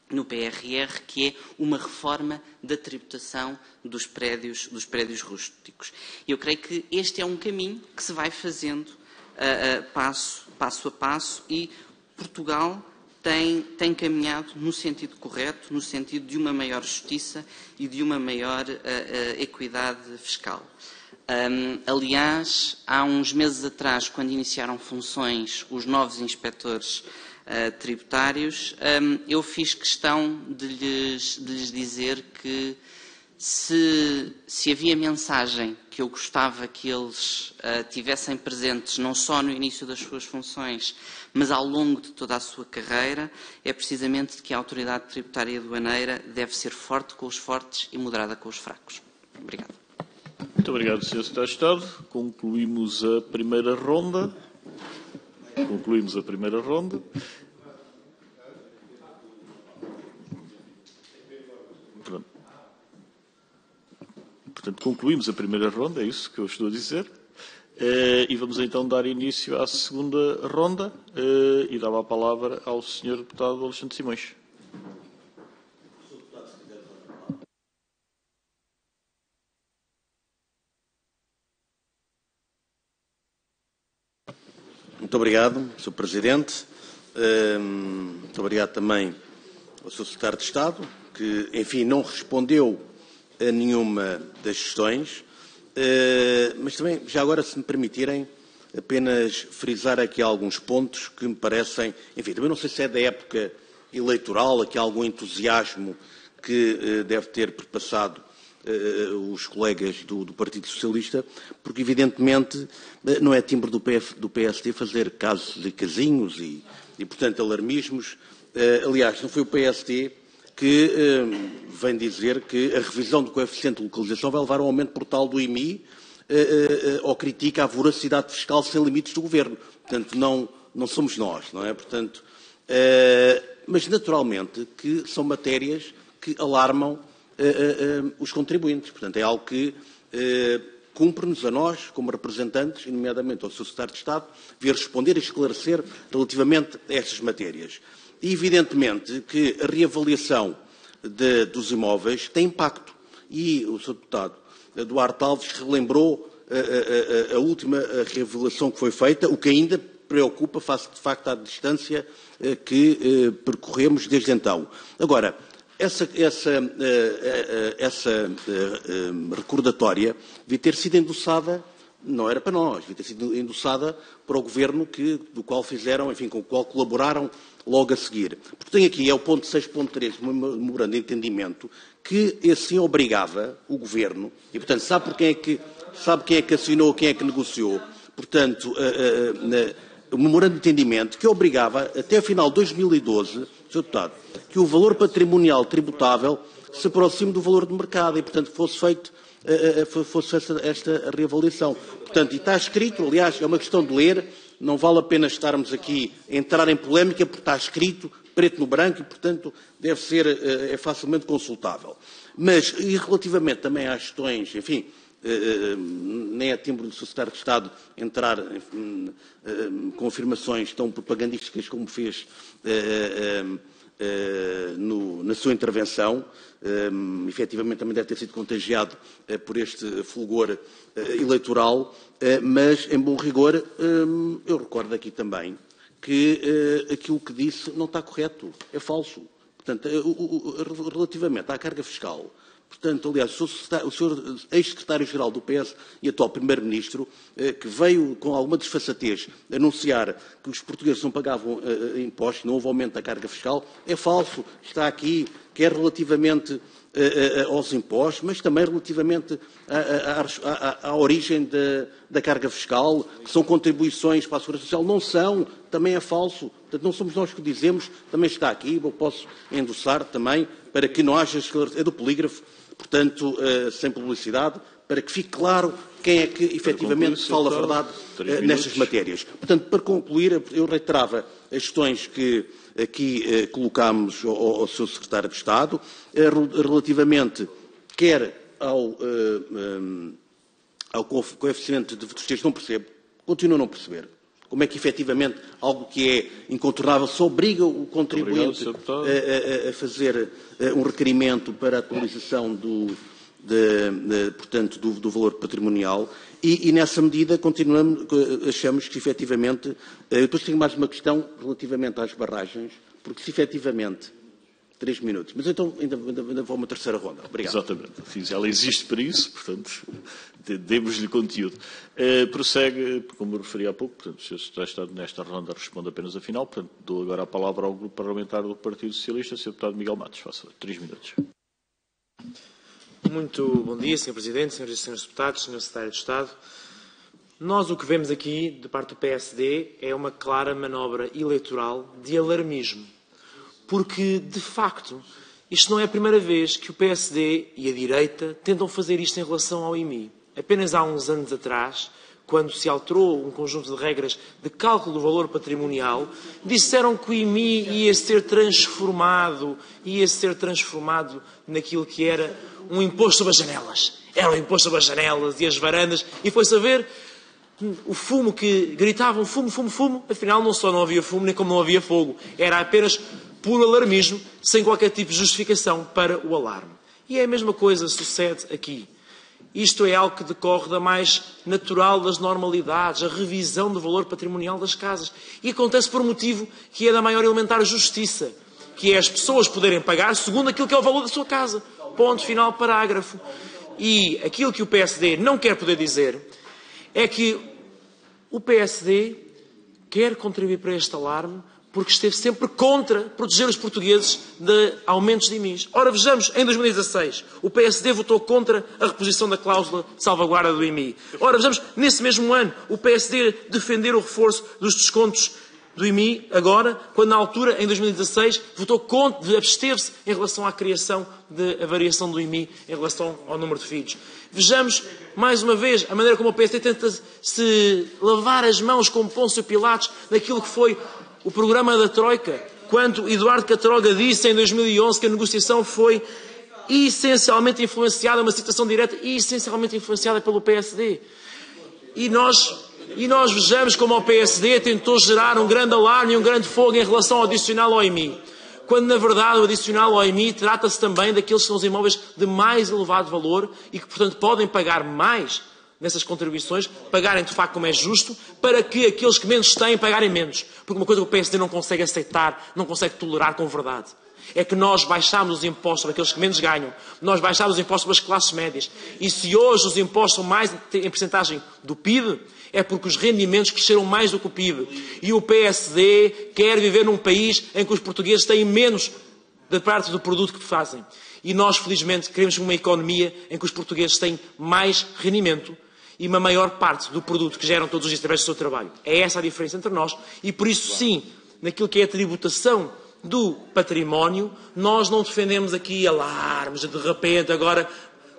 no PRR, que é uma reforma da tributação dos prédios rústicos. Eu creio que este é um caminho que se vai fazendo passo a passo e Portugal tem caminhado no sentido correto, no sentido de uma maior justiça e de uma maior equidade fiscal. Aliás, há uns meses atrás, quando iniciaram funções os novos inspectores tributários, eu fiz questão de lhes dizer que se havia mensagem que eu gostava que eles tivessem presentes não só no início das suas funções, mas ao longo de toda a sua carreira, é precisamente de que a autoridade tributária e aduaneira deve ser forte com os fortes e moderada com os fracos. Obrigado.
Muito obrigado, Sr. Secretário de Estado. Concluímos a primeira ronda. Portanto, concluímos a primeira ronda, é isso que eu estou a dizer. E vamos então dar início à segunda ronda e dava a palavra ao Sr. Deputado Alexandre Simões.
Muito obrigado, Sr. Presidente. Muito obrigado também ao Sr. Secretário de Estado, que, enfim, não respondeu a nenhuma das questões, mas também, já agora, se me permitirem, apenas frisar aqui alguns pontos que me parecem, enfim, também não sei se é da época eleitoral, aqui há algum entusiasmo que deve ter perpassado os colegas do Partido Socialista, porque evidentemente não é timbre do PSD fazer casos e casinhos e portanto, alarmismos. Aliás, não foi o PSD que vem dizer que a revisão do coeficiente de localização vai levar a um aumento brutal do IMI, ou critica a voracidade fiscal sem limites do Governo. Portanto, não somos nós, não é? Portanto, mas naturalmente que são matérias que alarmam os contribuintes. Portanto, é algo que cumpre-nos a nós, como representantes, e nomeadamente ao Sr. Secretário de Estado, vir responder e esclarecer relativamente a estas matérias. E, evidentemente, que a reavaliação dos imóveis tem impacto. E o Sr. Deputado Duarte Alves relembrou a última reavaliação que foi feita, o que ainda preocupa face, de facto, à distância que percorremos desde então. Agora, essa recordatória devia ter sido endossada, não era para nós, devia ter sido endossada para o Governo do qual fizeram, enfim, com o qual colaboraram logo a seguir. Porque tem aqui, é o ponto 6.3 do memorando de entendimento, que assim obrigava o Governo, e portanto sabe quem é que assinou, quem é que negociou, portanto, o memorando de entendimento que obrigava até a final de 2012, Sr. Deputado, que o valor patrimonial tributável se aproxime do valor de mercado e, portanto, fosse feita esta reavaliação. Portanto, e está escrito, aliás, é uma questão de ler, não vale a pena estarmos aqui a entrar em polémica, porque está escrito, preto no branco, e, portanto, deve ser, é facilmente consultável. Mas, e relativamente também às questões, enfim, nem é tempo do Sr. Secretário de Estado entrar com afirmações tão propagandísticas como fez na sua intervenção. Efetivamente também deve ter sido contagiado por este fulgor eleitoral, mas, em bom rigor, eu recordo aqui também que aquilo que disse não está correto, é falso. Portanto, relativamente à carga fiscal, portanto, aliás, o Sr. Ex-Secretário-Geral do PS e atual Primeiro-Ministro, que veio com alguma desfaçatez anunciar que os portugueses não pagavam impostos, não houve aumento da carga fiscal, é falso. Está aqui, quer relativamente aos impostos, mas também relativamente à origem da carga fiscal, que são contribuições para a Segurança Social, não são, também é falso. Portanto, não somos nós que o dizemos, também está aqui, eu posso endossar também, para que não haja esclarecimento, é do polígrafo, portanto, sem publicidade, para que fique claro quem é que efetivamente fala a verdade nestas matérias. Portanto, para concluir, eu reiterava as questões que aqui colocámos ao Sr. Secretário de Estado, relativamente quer ao coeficiente de textos, não percebo, continuo a não perceber. Como é que, efetivamente, algo que é incontornável só obriga o contribuinte a fazer um requerimento para a atualização portanto, do valor patrimonial e, nessa medida, achamos que, efetivamente, eu depois tenho mais uma questão relativamente às barragens, porque se, efetivamente, 3 minutos. Mas então ainda vou a uma terceira ronda. Obrigado.
Exatamente. Ela existe para isso, portanto, demos-lhe conteúdo. Prossegue, como eu referi há pouco, portanto, o Sr. Secretário de Estado nesta ronda responde apenas a final, portanto, dou agora a palavra ao Grupo Parlamentar do Partido Socialista, Sr. Deputado Miguel Matos. Faça 3 minutos.
Muito bom dia, Sr. Presidente, Sras. e Srs. Deputados, Sr. Secretário de Estado. Nós o que vemos aqui, de parte do PSD, é uma clara manobra eleitoral de alarmismo. Porque, de facto, isto não é a primeira vez que o PSD e a direita tentam fazer isto em relação ao IMI. Apenas há uns anos atrás, quando se alterou um conjunto de regras de cálculo do valor patrimonial, disseram que o IMI ia ser transformado naquilo que era um imposto sobre as janelas. Era um imposto sobre as janelas e as varandas, e foi saber o fumo que gritavam, fumo, fumo, fumo, afinal não só não havia fumo, nem como não havia fogo. Era apenas puro alarmismo, sem qualquer tipo de justificação para o alarme. E é a mesma coisa sucede aqui. Isto é algo que decorre da mais natural das normalidades, a revisão do valor patrimonial das casas. E acontece por um motivo que é da maior elementar justiça, que é as pessoas poderem pagar segundo aquilo que é o valor da sua casa. Ponto final, parágrafo. E aquilo que o PSD não quer poder dizer é que o PSD quer contribuir para este alarme porque esteve sempre contra proteger os portugueses de aumentos de IMIs. Ora, vejamos, em 2016, o PSD votou contra a reposição da cláusula de salvaguarda do IMI. Ora, vejamos, nesse mesmo ano, o PSD defendeu o reforço dos descontos do IMI agora, quando na altura, em 2016, votou contra, absteve-se em relação à criação da variação do IMI em relação ao número de filhos. Vejamos, mais uma vez, a maneira como o PSD tenta se lavar as mãos como Pôncio Pilatos daquilo que foi o programa da Troika, quando Eduardo Catroga disse em 2011 que a negociação foi essencialmente influenciada, uma citação direta, essencialmente influenciada pelo PSD. E nós vejamos como o PSD tentou gerar um grande alarme e um grande fogo em relação ao adicional ao IMI. Quando, na verdade, o adicional ao IMI trata-se também daqueles que são os imóveis de mais elevado valor e que, portanto, podem pagar mais nessas contribuições, pagarem de facto como é justo, para que aqueles que menos têm pagarem menos. Porque uma coisa que o PSD não consegue aceitar, não consegue tolerar com verdade, é que nós baixámos os impostos para aqueles que menos ganham, nós baixámos os impostos para as classes médias. E se hoje os impostos são mais em percentagem do PIB, é porque os rendimentos cresceram mais do que o PIB. E o PSD quer viver num país em que os portugueses têm menos da parte do produto que fazem. E nós, felizmente, queremos uma economia em que os portugueses têm mais rendimento e uma maior parte do produto que geram todos os dias através do seu trabalho. É essa a diferença entre nós. E por isso, sim, naquilo que é a tributação do património, nós não defendemos aqui alarmes, de repente, agora,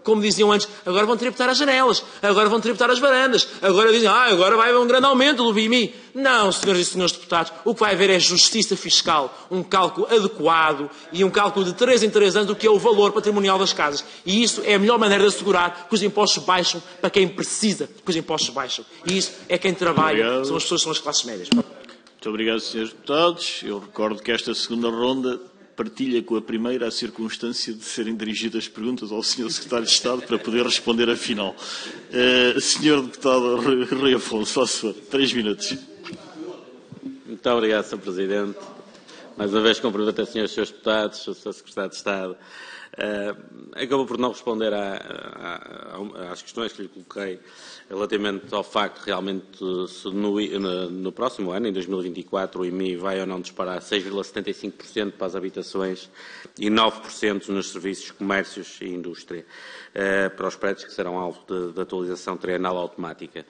como diziam antes, agora vão tributar as janelas, agora vão tributar as varandas, agora dizem, agora vai haver um grande aumento do IMI. Não, senhoras e senhores deputados, o que vai haver é justiça fiscal, um cálculo adequado e um cálculo de 3 em 3 anos do que é o valor patrimonial das casas. E isso é a melhor maneira de assegurar que os impostos baixam para quem precisa que os impostos baixam. E isso é quem trabalha, são as pessoas, são as classes médias.
Muito obrigado, senhores deputados. Eu recordo que esta segunda ronda partilha com a primeira a circunstância de serem dirigidas perguntas ao Sr. Secretário de Estado para poder responder afinal. Sr. Deputado Rui Afonso, faça favor, 3 minutos.
Muito obrigado, Sr. Presidente. Mais uma vez cumprimento a senhores deputados, ao Sr. Secretário de Estado. Acabou por não responder às questões que lhe coloquei relativamente ao facto de realmente se no próximo ano, em 2024, o IMI vai ou não disparar 6,75% para as habitações e 9% nos serviços, comércios e indústria, para os prédios que serão alvo de atualização trienal automática.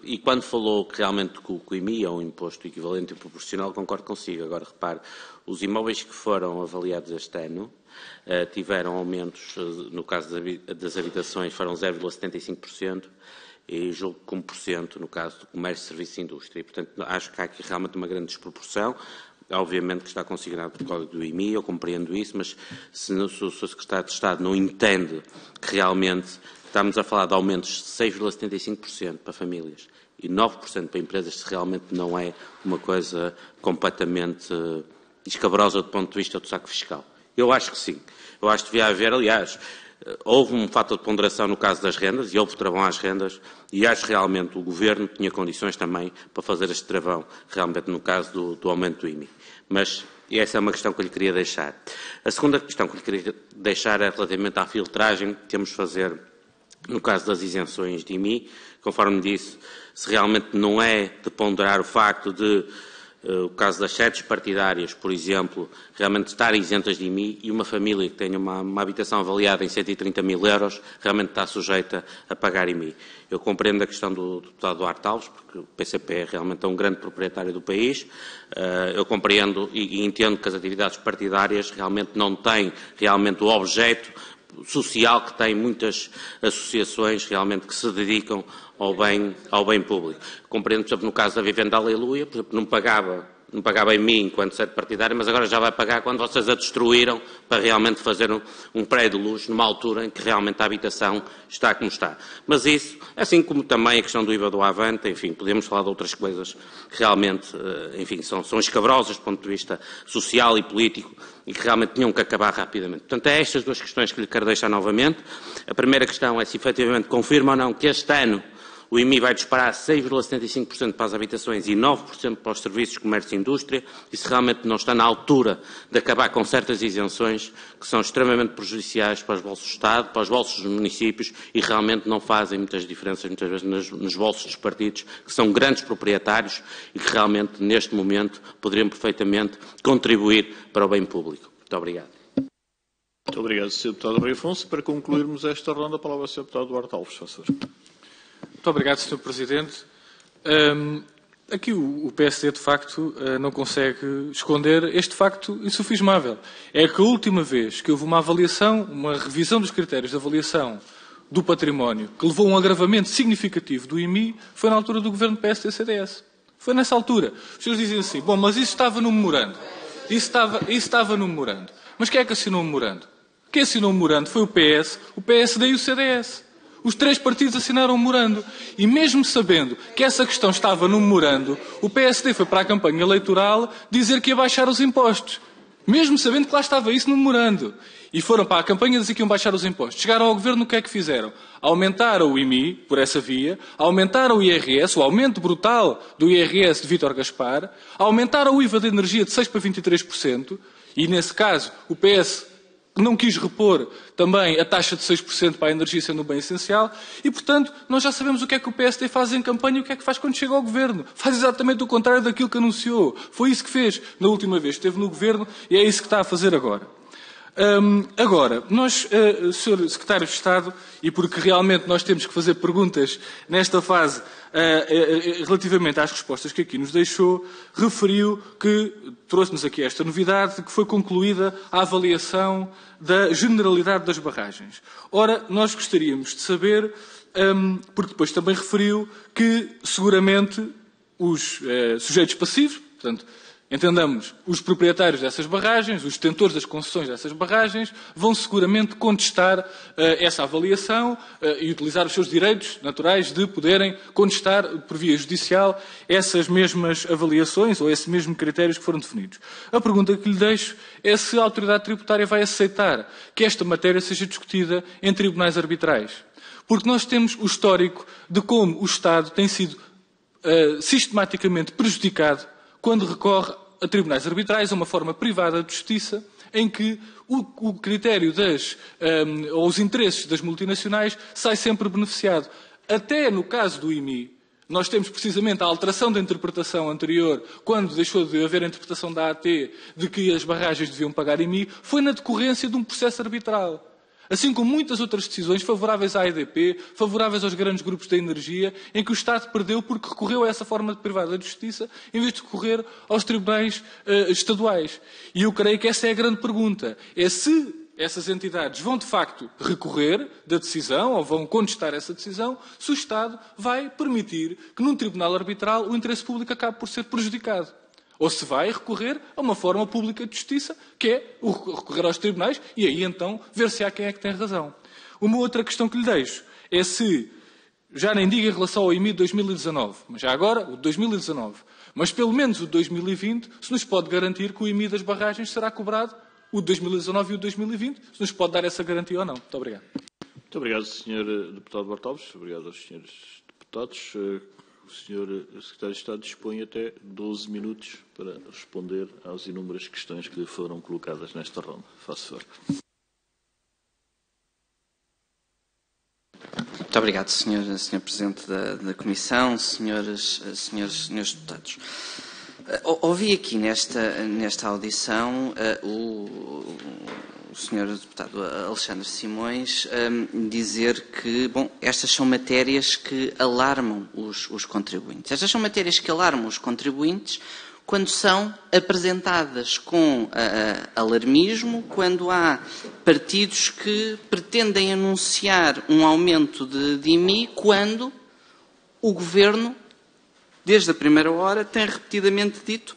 E quando falou que realmente o IMI é um imposto equivalente e proporcional, concordo consigo. Agora, repare, os imóveis que foram avaliados este ano tiveram aumentos, no caso das habitações, foram 0,75%, e julgo que 1% no caso do comércio, serviço e indústria. E, portanto, acho que há aqui realmente uma grande desproporção. Obviamente que está consignado no Código do IMI, eu compreendo isso, mas se o Sr. Secretário de Estado não entende que realmente estamos a falar de aumentos de 6,75% para famílias e 9% para empresas, se realmente não é uma coisa completamente escabrosa do ponto de vista do saco fiscal. Eu acho que sim. Eu acho que devia haver, aliás, houve um fator de ponderação no caso das rendas e houve travão às rendas e acho que realmente o Governo tinha condições também para fazer este travão, realmente no caso do aumento do IMI. Mas essa é uma questão que eu lhe queria deixar. A segunda questão que eu lhe queria deixar é relativamente à filtragem que temos de fazer no caso das isenções de IMI. Conforme disse, se realmente não é de ponderar o facto de o caso das sedes partidárias, por exemplo, realmente estarem isentas de IMI e uma família que tenha uma habitação avaliada em 130 mil euros realmente está sujeita a pagar IMI. Eu compreendo a questão do deputado Duarte Alves, porque o PCP realmente é um grande proprietário do país. Eu compreendo e entendo que as atividades partidárias realmente não têm realmente o objeto social que têm muitas associações realmente que se dedicam ao bem público. Compreendo, por exemplo, no caso da Vivenda Aleluia, por exemplo, não pagava em mim enquanto sede partidário, mas agora já vai pagar quando vocês a destruíram para realmente fazer um prédio de luxo numa altura em que realmente a habitação está como está. Mas isso, assim como também a questão do IVA do Avante, enfim, podemos falar de outras coisas que realmente, enfim, são escabrosas do ponto de vista social e político e que realmente tinham que acabar rapidamente. Portanto, é estas duas questões que lhe quero deixar novamente. A primeira questão é se efetivamente confirma ou não que este ano o IMI vai disparar 6,75% para as habitações e 9% para os serviços, comércio e indústria, e se realmente não está na altura de acabar com certas isenções que são extremamente prejudiciais para os bolsos do Estado, para os bolsos dos municípios e realmente não fazem muitas diferenças, muitas vezes, nos bolsos dos partidos, que são grandes proprietários e que realmente, neste momento, poderiam perfeitamente contribuir para o bem público. Muito obrigado.
Muito obrigado, Sr. Deputado Rui Afonso. Para concluirmos esta ronda, a palavra ao Sr. Deputado Duarte Alves, por favor.
Muito obrigado, Sr. Presidente. Aqui o PSD, de facto, não consegue esconder este facto insufismável. É que a última vez que houve uma avaliação, uma revisão dos critérios de avaliação do património, que levou a um agravamento significativo do IMI, foi na altura do governo PSD-CDS. Foi nessa altura. Os senhores dizem assim, bom, mas isso estava no memorando. Isso estava no memorando. Mas quem é que assinou o memorando? Quem assinou o memorando foi o PS, o PSD e o CDS. Os três partidos assinaram o memorando. E mesmo sabendo que essa questão estava no memorando, o PSD foi para a campanha eleitoral dizer que ia baixar os impostos. Mesmo sabendo que lá estava isso no memorando. E foram para a campanha dizer que iam baixar os impostos. Chegaram ao governo, o que é que fizeram? Aumentaram o IMI, por essa via, aumentaram o IRS, o aumento brutal do IRS de Vítor Gaspar, aumentaram o IVA da energia de 6% para 23%, e nesse caso o PS não quis repor também a taxa de 6% para a energia sendo um bem essencial e, portanto, nós já sabemos o que é que o PSD faz em campanha e o que é que faz quando chega ao governo. Faz exatamente o contrário daquilo que anunciou. Foi isso que fez na última vez que esteve no governo e é isso que está a fazer agora. Agora, nós, Sr. Secretário de Estado, e porque realmente nós temos que fazer perguntas nesta fase relativamente às respostas que aqui nos deixou, referiu que trouxe-nos aqui esta novidade de que foi concluída a avaliação da generalidade das barragens. Ora, nós gostaríamos de saber, porque depois também referiu que seguramente os sujeitos passivos, portanto, entendamos, os proprietários dessas barragens, os detentores das concessões dessas barragens, vão seguramente contestar essa avaliação e utilizar os seus direitos naturais de poderem contestar por via judicial essas mesmas avaliações ou esses mesmos critérios que foram definidos. A pergunta que lhe deixo é se a autoridade tributária vai aceitar que esta matéria seja discutida em tribunais arbitrais. Porque nós temos o histórico de como o Estado tem sido sistematicamente prejudicado quando recorre a tribunais arbitrais, a uma forma privada de justiça, em que o critério ou os interesses das multinacionais sai sempre beneficiado. Até no caso do IMI, nós temos precisamente a alteração da interpretação anterior, quando deixou de haver a interpretação da AT de que as barragens deviam pagar IMI, foi na decorrência de um processo arbitral. Assim como muitas outras decisões favoráveis à EDP, favoráveis aos grandes grupos da energia, em que o Estado perdeu porque recorreu a essa forma privada de justiça, em vez de recorrer aos tribunais estaduais. E eu creio que essa é a grande pergunta. É se essas entidades vão, de facto, recorrer da decisão, ou vão contestar essa decisão, se o Estado vai permitir que, num tribunal arbitral, o interesse público acabe por ser prejudicado. Ou se vai recorrer a uma forma pública de justiça, que é o recorrer aos tribunais, e aí então ver se há quem é que tem razão. Uma outra questão que lhe deixo é se, já nem digo em relação ao IMI de 2019, mas já agora o de 2019, mas pelo menos o de 2020, se nos pode garantir que o IMI das barragens será cobrado, o de 2019 e o de 2020, se nos pode dar essa garantia ou não. Muito obrigado.
Muito obrigado, Sr. Deputado Bartolomeu. Obrigado aos Srs. Deputados. O Sr. Secretário de Estado dispõe até 12 minutos para responder às inúmeras questões que lhe foram colocadas nesta ronda. Faço favor.
Muito obrigado, Sr. Presidente da Comissão, senhores deputados. Ouvi aqui nesta audição o Sr. Deputado Alexandre Simões dizer que, bom, estas são matérias que alarmam os contribuintes. Estas são matérias que alarmam os contribuintes quando são apresentadas com alarmismo, quando há partidos que pretendem anunciar um aumento de IMI, quando o Governo, desde a primeira hora, tem repetidamente dito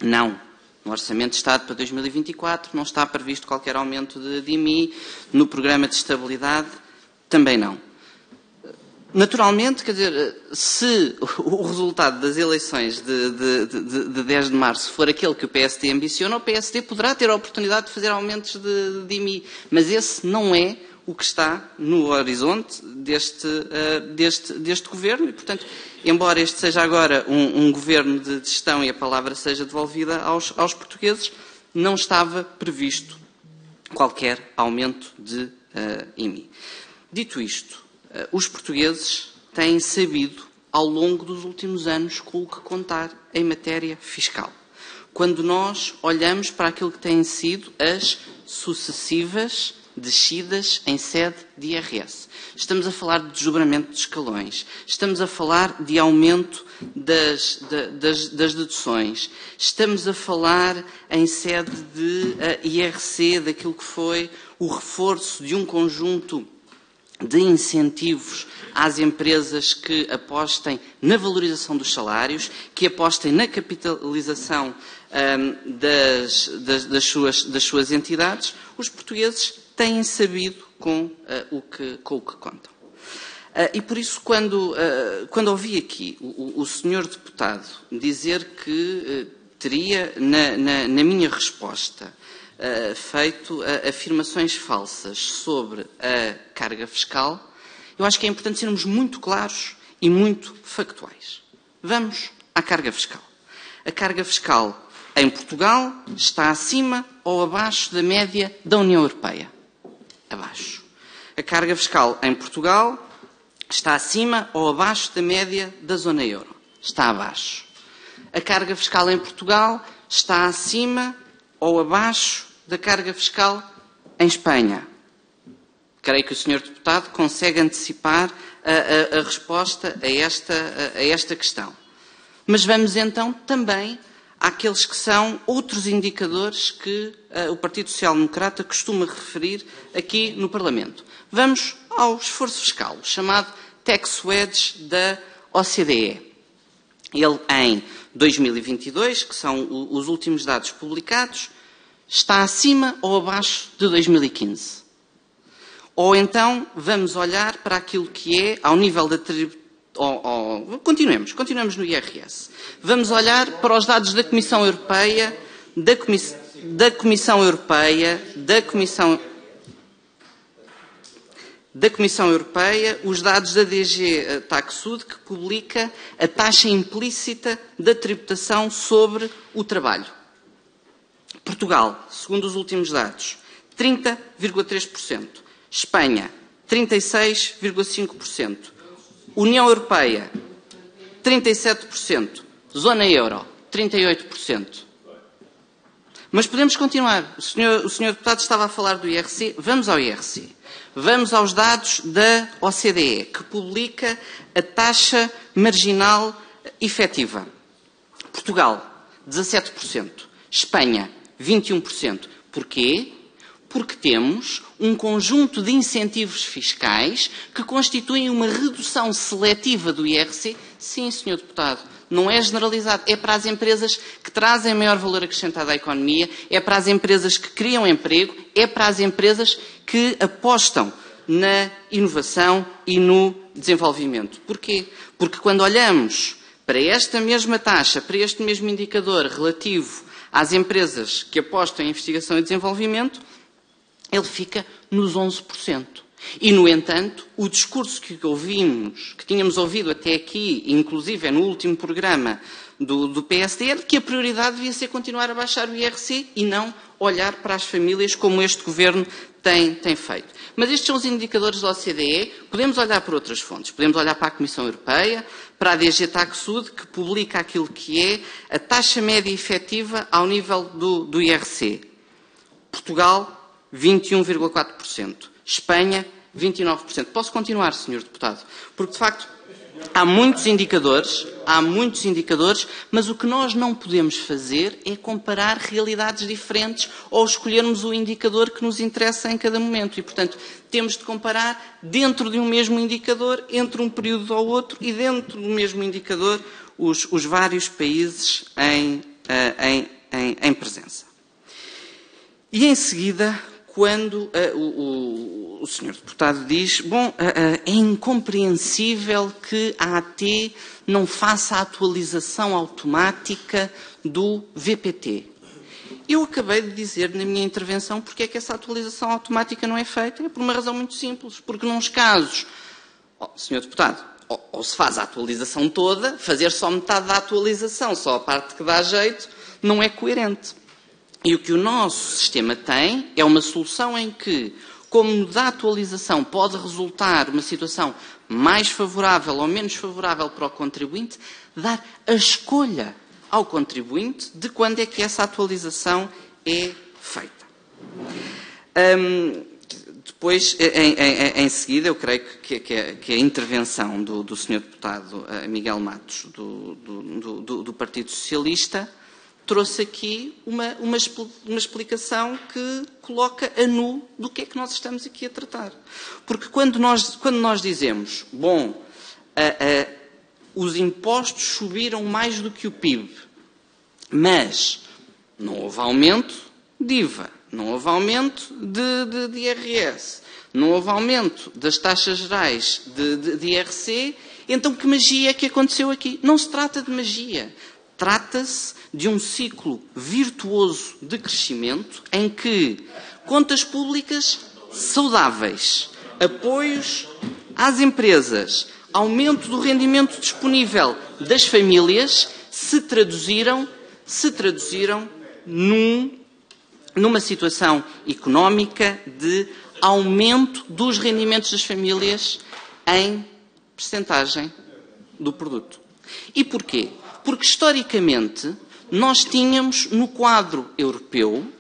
não. No Orçamento de Estado para 2024 não está previsto qualquer aumento de IMI, no Programa de Estabilidade também não. Naturalmente, quer dizer, se o resultado das eleições de 10 de março for aquele que o PSD ambiciona, o PSD poderá ter a oportunidade de fazer aumentos de IMI, mas esse não é o que está no horizonte deste Governo e, portanto, embora este seja agora um Governo de gestão e a palavra seja devolvida aos portugueses, não estava previsto qualquer aumento de IMI. Dito isto, os portugueses têm sabido, ao longo dos últimos anos, com o que contar em matéria fiscal. Quando nós olhamos para aquilo que têm sido as sucessivas descidas em sede de IRS. Estamos a falar de desdobramento de escalões. Estamos a falar de aumento das deduções, estamos a falar em sede de IRC, daquilo que foi o reforço de um conjunto de incentivos às empresas que apostem na valorização dos salários, que apostem na capitalização das suas entidades. Os portugueses têm sabido com o que contam. E por isso, quando ouvi aqui o senhor deputado dizer que teria, na minha resposta, feito afirmações falsas sobre a carga fiscal, eu acho que é importante sermos muito claros e muito factuais. Vamos à carga fiscal. A carga fiscal em Portugal está acima ou abaixo da média da União Europeia? Abaixo. A carga fiscal em Portugal está acima ou abaixo da média da zona euro? Está abaixo. A carga fiscal em Portugal está acima ou abaixo da carga fiscal em Espanha? Creio que o Sr. Deputado consegue antecipar a resposta a esta questão. Mas vamos então também àqueles que são outros indicadores que o Partido Social Democrata costuma referir aqui no Parlamento. Vamos ao esforço fiscal, o chamado tax wedge da OCDE. Ele, em 2022, que são os últimos dados publicados, está acima ou abaixo de 2015. Ou então vamos olhar para aquilo que é, ao nível da Continuemos no IRS. Vamos olhar para os dados da Comissão Europeia, da Comissão Europeia, os dados da DG Taxud, que publica a taxa implícita da tributação sobre o trabalho. Portugal, segundo os últimos dados, 30,3%. Espanha, 36,5%. União Europeia, 37%. Zona Euro, 38%. Mas podemos continuar. O senhor deputado estava a falar do IRC. Vamos ao IRC. Vamos aos dados da OCDE, que publica a taxa marginal efetiva. Portugal, 17%. Espanha, 21%. Porquê? Porque temos um conjunto de incentivos fiscais que constituem uma redução seletiva do IRC. Sim, Sr. Deputado, não é generalizado. É para as empresas que trazem maior valor acrescentado à economia, é para as empresas que criam emprego, é para as empresas que apostam na inovação e no desenvolvimento. Porquê? Porque quando olhamos para esta mesma taxa, para este mesmo indicador relativo às empresas que apostam em investigação e desenvolvimento, ele fica nos 11%. E, no entanto, o discurso que tínhamos ouvido até aqui, inclusive no último programa do PSD, era que a prioridade devia ser continuar a baixar o IRC e não olhar para as famílias como este Governo tem feito. Mas estes são os indicadores da OCDE. Podemos olhar para outras fontes. Podemos olhar para a Comissão Europeia, para a DG Taxud, que publica aquilo que é a taxa média efetiva ao nível do IRC. Portugal, 21,4%. Espanha, 29%. Posso continuar, Sr. Deputado? Porque, de facto, há muitos indicadores, mas o que nós não podemos fazer é comparar realidades diferentes ou escolhermos o indicador que nos interessa em cada momento. E, portanto, temos de comparar dentro de um mesmo indicador, entre um período ao outro, e dentro do mesmo indicador, os vários países em presença. E, em seguida, quando o Sr. Deputado diz, é incompreensível que a AT não faça a atualização automática do VPT. Eu acabei de dizer na minha intervenção porque é que essa atualização automática não é feita. É por uma razão muito simples. Porque, nos casos, Sr. Deputado, ou se faz a atualização toda, fazer só metade da atualização, só a parte que dá jeito, não é coerente. E o que o nosso sistema tem é uma solução em que, como da atualização pode resultar uma situação mais favorável ou menos favorável para o contribuinte, dar a escolha ao contribuinte de quando é que essa atualização é feita. Depois, em seguida, eu creio que a intervenção do Sr. Deputado Miguel Matos, do Partido Socialista, trouxe aqui uma explicação que coloca a nu do que é que nós estamos aqui a tratar. Porque quando nós dizemos, bom, os impostos subiram mais do que o PIB, mas não houve aumento de IVA, não houve aumento de IRS, não houve aumento das taxas gerais de IRC, então que magia é que aconteceu aqui? Não se trata de magia. Trata-se de um ciclo virtuoso de crescimento em que contas públicas saudáveis, apoios às empresas, aumento do rendimento disponível das famílias se traduziram numa situação económica de aumento dos rendimentos das famílias em percentagem do produto. E porquê? Porque, historicamente, nós tínhamos, no quadro europeu,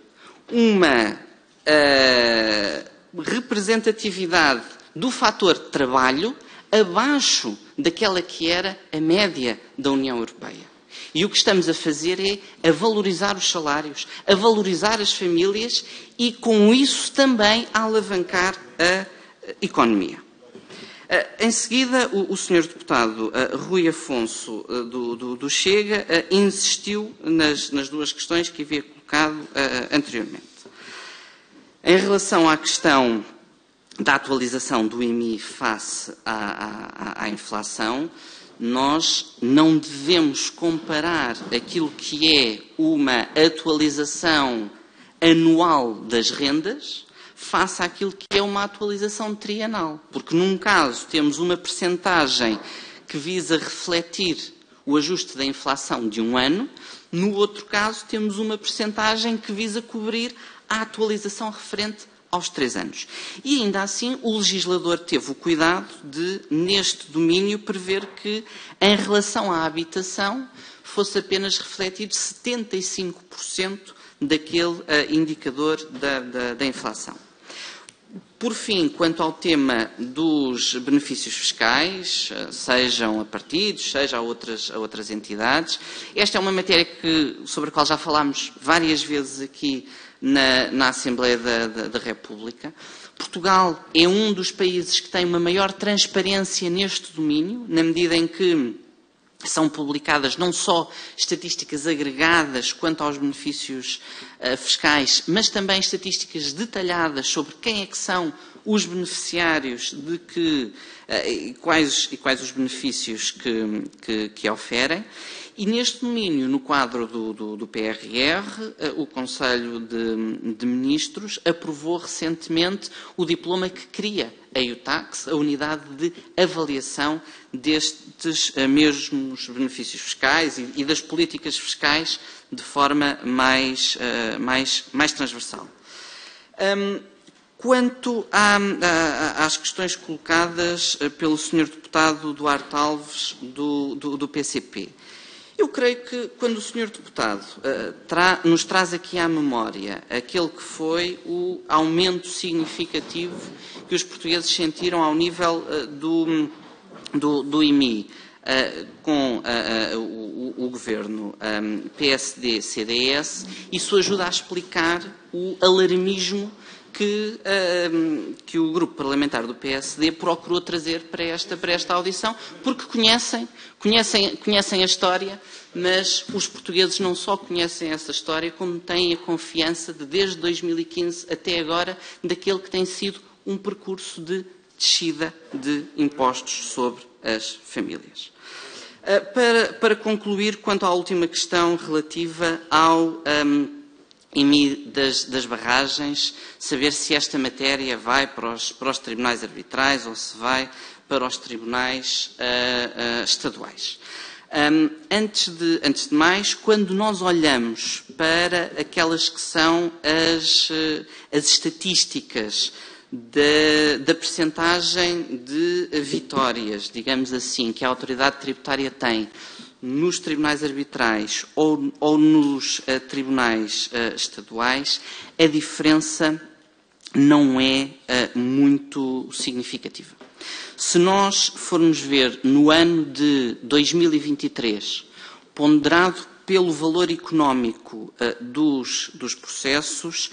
uma representatividade do fator trabalho abaixo daquela que era a média da União Europeia. E o que estamos a fazer é a valorizar os salários, a valorizar as famílias e, com isso, também a alavancar a economia. Em seguida, o Sr. Deputado Rui Afonso, do Chega, insistiu nas duas questões que havia colocado anteriormente. Em relação à questão da atualização do IMI face à inflação, nós não devemos comparar aquilo que é uma atualização anual das rendas face àquilo que é uma atualização trienal. Porque num caso temos uma percentagem que visa refletir o ajuste da inflação de um ano, no outro caso temos uma percentagem que visa cobrir a atualização referente aos 3 anos. E ainda assim o legislador teve o cuidado de, neste domínio, prever que, em relação à habitação, fosse apenas refletido 75% daquele indicador da inflação. Por fim, quanto ao tema dos benefícios fiscais, sejam a partidos, seja a outras entidades, esta é uma matéria sobre a qual já falámos várias vezes aqui na Assembleia da República. Portugal é um dos países que tem uma maior transparência neste domínio, na medida em que são publicadas não só estatísticas agregadas quanto aos benefícios fiscais, mas também estatísticas detalhadas sobre quem é que são os beneficiários e quais os benefícios que oferem. E neste domínio, no quadro do PRR, o Conselho de Ministros aprovou recentemente o diploma que cria a EUTAX, a unidade de avaliação destes mesmos benefícios fiscais e das políticas fiscais de forma mais transversal. Quanto às questões colocadas pelo Sr. Deputado Duarte Alves, do PCP, eu creio que quando o Sr. Deputado nos traz aqui à memória aquele que foi o aumento significativo que os portugueses sentiram ao nível do IMI com o governo PSD-CDS, isso ajuda a explicar o alarmismo que o grupo parlamentar do PSD procurou trazer para esta audição, porque conhecem a história, mas os portugueses não só conhecem essa história, como têm a confiança de, desde 2015 até agora, daquele que tem sido um percurso de descida de impostos sobre as famílias. Para concluir, quanto à última questão relativa ao IMI das barragens, saber se esta matéria vai para os tribunais arbitrais ou se vai para os tribunais estaduais. Antes de mais, quando nós olhamos para aquelas que são as estatísticas da percentagem de vitórias, digamos assim, que a autoridade tributária tem nos tribunais arbitrais ou nos tribunais estaduais, a diferença não é muito significativa. Se nós formos ver no ano de 2023, ponderado pelo valor económico dos processos,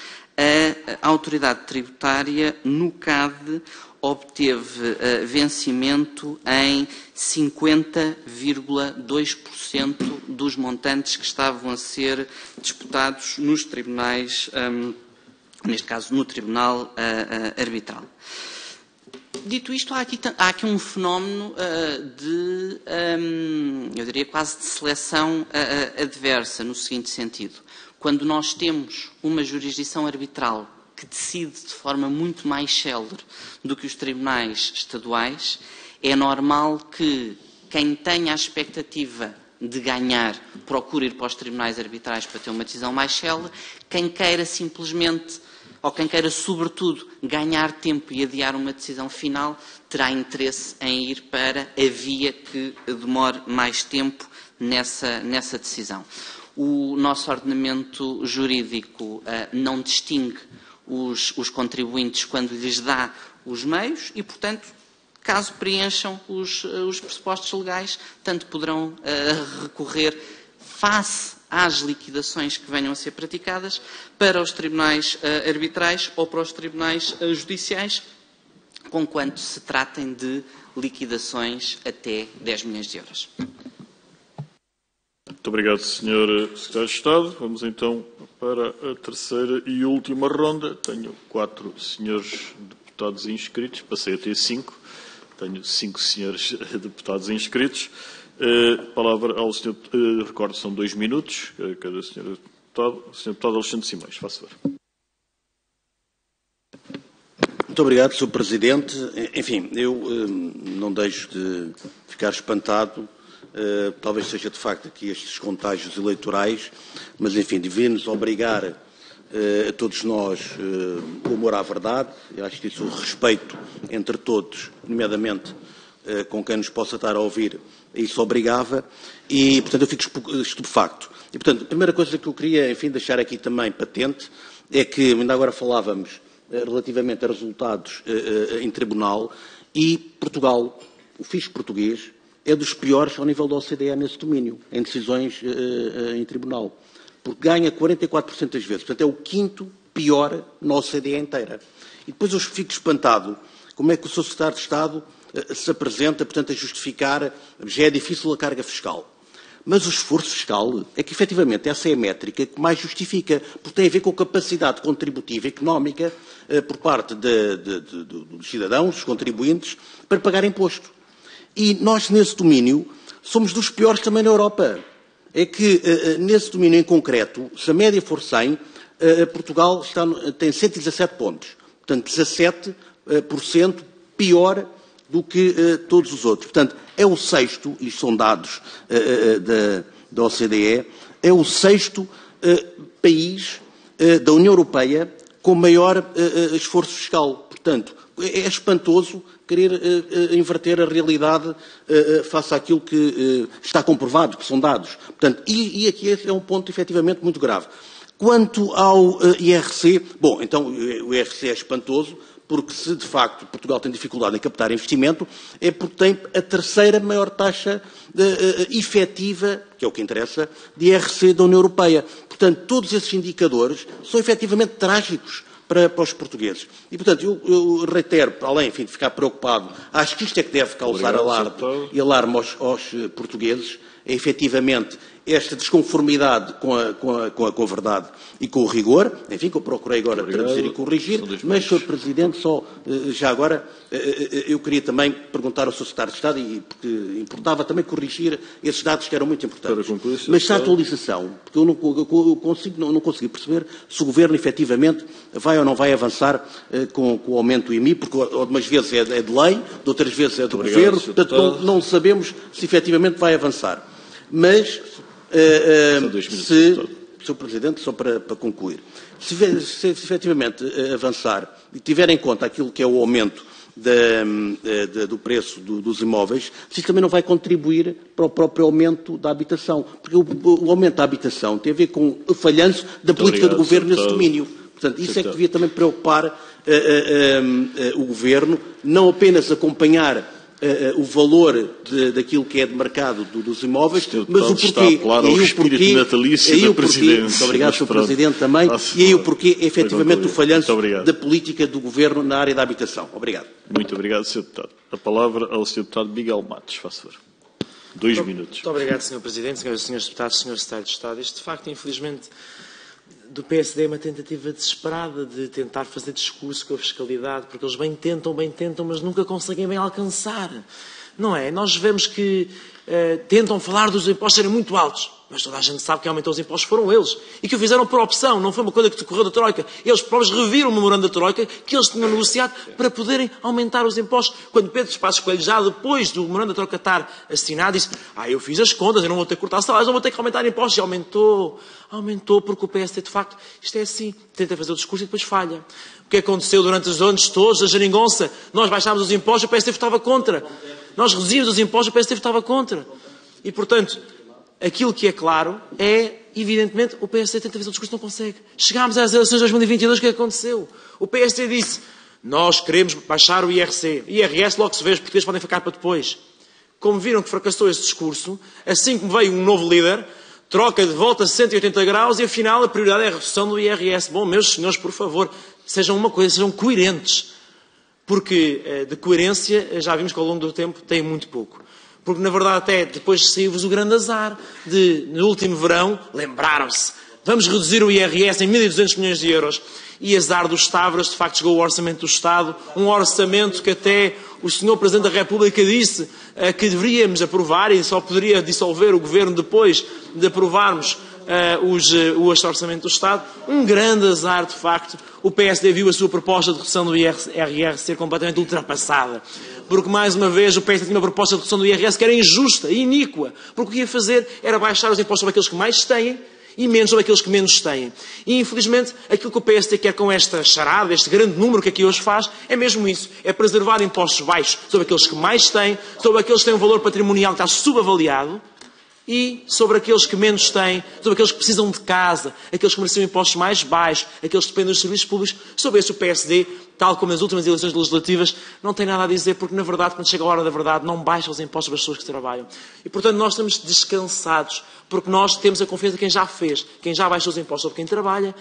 a autoridade tributária, no CAD, obteve vencimento em 50,2% dos montantes que estavam a ser disputados nos tribunais, neste caso no Tribunal Arbitral. Dito isto, há aqui um fenómeno eu diria quase de seleção adversa, no seguinte sentido. Quando nós temos uma jurisdição arbitral que decide de forma muito mais célere do que os tribunais estaduais, é normal que quem tenha a expectativa de ganhar procure ir para os tribunais arbitrais para ter uma decisão mais célere, quem queira simplesmente, ou quem queira sobretudo ganhar tempo e adiar uma decisão final, terá interesse em ir para a via que demore mais tempo nessa decisão. O nosso ordenamento jurídico não distingue os contribuintes quando lhes dá os meios e, portanto, caso preencham os pressupostos legais, tanto poderão recorrer face às liquidações que venham a ser praticadas para os tribunais arbitrais ou para os tribunais judiciais, conquanto se tratem de liquidações até 10 milhões de euros.
Muito obrigado, Sr. Secretário de Estado. Vamos então para a terceira e última ronda. Tenho 4 senhores deputados inscritos, passei a ter 5. Tenho 5 senhores deputados inscritos. Palavra ao Sr. Recordo, são 2 minutos, cada senhor deputado. Sr. Deputado Alexandre Simões, faça favor.
Muito obrigado, Sr. Presidente. Enfim, eu não deixo de ficar espantado. Talvez seja de facto aqui estes contágios eleitorais, mas enfim, devia-nos obrigar a todos nós o amor à verdade. Eu acho que isso, o respeito entre todos, nomeadamente com quem nos possa estar a ouvir, isso obrigava e, portanto, eu fico estupefacto. E, portanto, a primeira coisa que eu queria, enfim, deixar aqui também patente é que, ainda agora falávamos relativamente a resultados em tribunal e Portugal, o fisco português, é dos piores ao nível da OCDE nesse domínio, em decisões em tribunal. Porque ganha 44% das vezes. Portanto, é o 5º pior na OCDE inteira. E depois eu fico espantado como é que o Sr. Secretário de Estado se apresenta, portanto, a justificar, já é difícil a carga fiscal. Mas o esforço fiscal é que, efetivamente, essa é a métrica que mais justifica, porque tem a ver com a capacidade contributiva económica por parte dos cidadãos, dos contribuintes, para pagar imposto. E nós, nesse domínio, somos dos piores também na Europa. É que, nesse domínio em concreto, se a média for 100, Portugal tem 117 pontos. Portanto, 17% pior do que todos os outros. Portanto, é o 6º, e são dados da OCDE, é o 6º país da União Europeia com maior esforço fiscal. Portanto, é espantoso querer inverter a realidade face àquilo que está comprovado, que são dados. Portanto, e aqui é um ponto efetivamente muito grave. Quanto ao IRC, bom, então o IRC é espantoso, porque se de facto Portugal tem dificuldade em captar investimento, é porque tem a terceira maior taxa efetiva, que é o que interessa, de IRC da União Europeia. Portanto, todos esses indicadores são efetivamente trágicos para os portugueses. E, portanto, eu reitero, além, enfim, de ficar preocupado, acho que isto é que deve causar alarme aos portugueses, é efetivamente esta desconformidade com a verdade e com o rigor, enfim, que eu procurei agora traduzir e corrigir, mas, Sr. Presidente, só já agora, eu queria também perguntar ao Sr. Secretário de Estado, e porque importava também corrigir esses dados que eram muito importantes. Mas se a atualização, porque eu não consegui perceber se o Governo efetivamente vai ou não vai avançar com o aumento do IMI, porque de umas vezes é de lei, de outras vezes é do Governo, portanto não sabemos se efetivamente vai avançar. Mas, Sr. Presidente, só para concluir, se efetivamente avançar e tiver em conta aquilo que é o aumento do preço dos imóveis, se isso também não vai contribuir para o próprio aumento da habitação. Porque o aumento da habitação tem a ver com o falhanço da política do Governo nesse domínio. Portanto, isso é que devia também preocupar o Governo, não apenas acompanhar o valor daquilo que é de mercado dos imóveis, mas o porquê. Muito obrigado, Sr. Presidente, também. E aí o porquê, efetivamente, do falhanço da política do Governo na área da habitação. Obrigado.
Muito obrigado, Sr. Deputado. A palavra ao Sr. Deputado Miguel Matos, faz favor. 2 minutos.
Muito obrigado, Sr. Presidente, Srs. Deputados, Sr. Secretário de Estado. Isto, de facto, infelizmente, do PSD é uma tentativa desesperada de tentar fazer discurso com a fiscalidade, porque eles bem tentam, mas nunca conseguem bem alcançar. Não é? Nós vemos que tentam falar dos impostos serem muito altos, mas toda a gente sabe que aumentou os impostos foram eles. E que o fizeram por opção, não foi uma coisa que decorreu da Troika. Eles próprios reviram o memorando da Troika que eles tinham negociado para poderem aumentar os impostos. Quando Pedro Passos Coelho, já depois do memorando da Troika estar assinado, disse: eu fiz as contas, eu não vou ter que cortar salários, não vou ter que aumentar impostos. E aumentou porque o PSD, de facto, isto é assim, tenta fazer o discurso e depois falha. O que aconteceu durante os anos todos, a geringonça, nós baixámos os impostos e o PSD votava contra. Nós reduzimos os impostos e o PSD votava contra. E, portanto, aquilo que é claro é, evidentemente, o PSD tenta fazer o discurso e não consegue. Chegámos às eleições de 2022, o que aconteceu? O PSD disse: nós queremos baixar o IRC. IRS logo se vê, os portugueses podem ficar para depois. Como viram que fracassou esse discurso, assim como veio um novo líder, troca de volta a 180 graus e, afinal, a prioridade é a redução do IRS. Bom, meus senhores, por favor, sejam uma coisa, sejam coerentes. Porque de coerência, já vimos que ao longo do tempo tem muito pouco. Porque, na verdade, até depois saiu-vos o grande azar de, no último verão, lembraram-se: vamos reduzir o IRS em 1.200 milhões de euros. E azar dos Tavras, de facto, chegou o orçamento do Estado, um orçamento que até o Sr. Presidente da República disse que deveríamos aprovar e só poderia dissolver o Governo depois de aprovarmos o orçamento do Estado. Um grande azar, de facto. O PSD viu a sua proposta de redução do IRS ser completamente ultrapassada. Porque, mais uma vez, o PSD tinha uma proposta de redução do IRS que era injusta e iníqua. Porque o que ia fazer era baixar os impostos sobre aqueles que mais têm e menos sobre aqueles que menos têm. E, infelizmente, aquilo que o PSD quer com esta charada, este grande número que aqui hoje faz, é mesmo isso. É preservar impostos baixos sobre aqueles que mais têm, sobre aqueles que têm um valor patrimonial que está subavaliado, e sobre aqueles que menos têm, sobre aqueles que precisam de casa, aqueles que merecem impostos mais baixos, aqueles que dependem dos serviços públicos. Sobre isso o PSD, tal como nas últimas eleições legislativas, não tem nada a dizer, porque, na verdade, quando chega a hora da verdade, não baixa os impostos das pessoas que trabalham. E, portanto, nós estamos descansados, porque nós temos a confiança de quem já fez, quem já baixou os impostos sobre quem trabalha,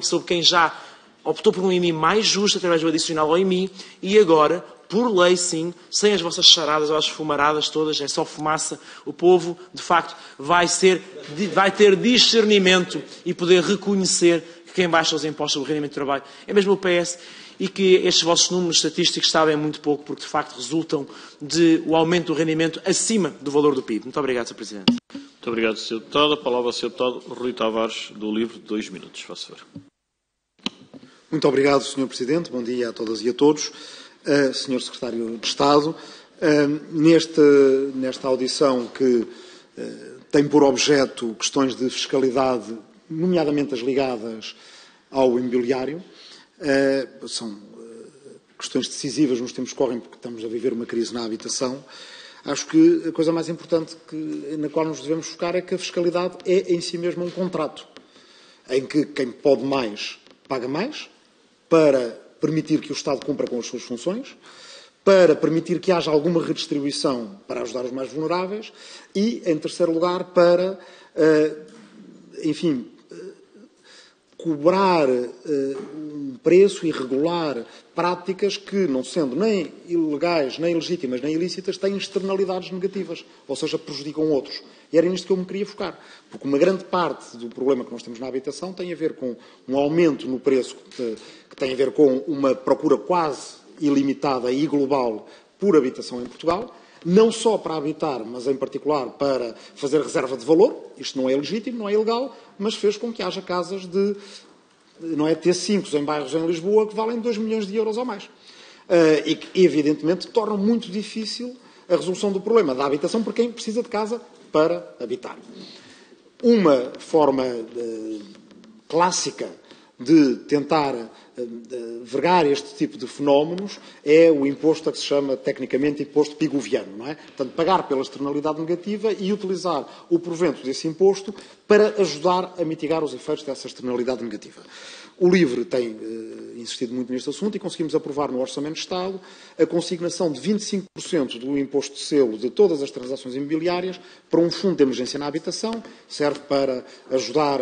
sobre quem já optou por um IMI mais justo através do adicional ao IMI, e agora, por lei, sim, sem as vossas charadas ou as fumaradas todas, é só fumaça, o povo, de facto, vai ter discernimento e poder reconhecer que quem baixa os impostos sobre o rendimento de trabalho é mesmo o PS, e que estes vossos números estatísticos sabem muito pouco, porque, de facto, resultam do aumento do rendimento acima do valor do PIB. Muito obrigado, Sr. Presidente.
Muito obrigado, Sr. Deputado. A palavra ao Sr. Deputado Rui Tavares, do Livre, 2 minutos. Faça favor.
Muito obrigado, Sr. Presidente. Bom dia a todas e a todos. Sr. Secretário de Estado, nesta audição que tem por objeto questões de fiscalidade, nomeadamente as ligadas ao imobiliário, são questões decisivas nos tempos que correm, porque estamos a viver uma crise na habitação. Acho que a coisa mais importante na qual nos devemos focar é que a fiscalidade é em si mesma um contrato, em que quem pode mais paga mais, para permitir que o Estado cumpra com as suas funções, para permitir que haja alguma redistribuição para ajudar os mais vulneráveis e, em terceiro lugar, para, cobrar um preço e regular práticas que, não sendo nem ilegais, nem ilegítimas, nem ilícitas, têm externalidades negativas, ou seja, prejudicam outros. E era nisto que eu me queria focar, porque uma grande parte do problema que nós temos na habitação tem a ver com um aumento no preço que tem a ver com uma procura quase ilimitada e global por habitação em Portugal, não só para habitar, mas em particular para fazer reserva de valor. Isto não é legítimo, não é ilegal, mas fez com que haja casas de, não é, T5 em bairros em Lisboa que valem 2 milhões de euros ou mais. E que, evidentemente, tornam muito difícil a resolução do problema da habitação por quem precisa de casa para habitar. Uma forma clássica de tentar vergar este tipo de fenómenos é o imposto a que se chama tecnicamente imposto pigoviano, não é? Portanto, pagar pela externalidade negativa e utilizar o provento desse imposto para ajudar a mitigar os efeitos dessa externalidade negativa. O LIVRE tem insistido muito neste assunto e conseguimos aprovar no Orçamento de Estado a consignação de 25% do imposto de selo de todas as transações imobiliárias para um fundo de emergência na habitação, serve para ajudar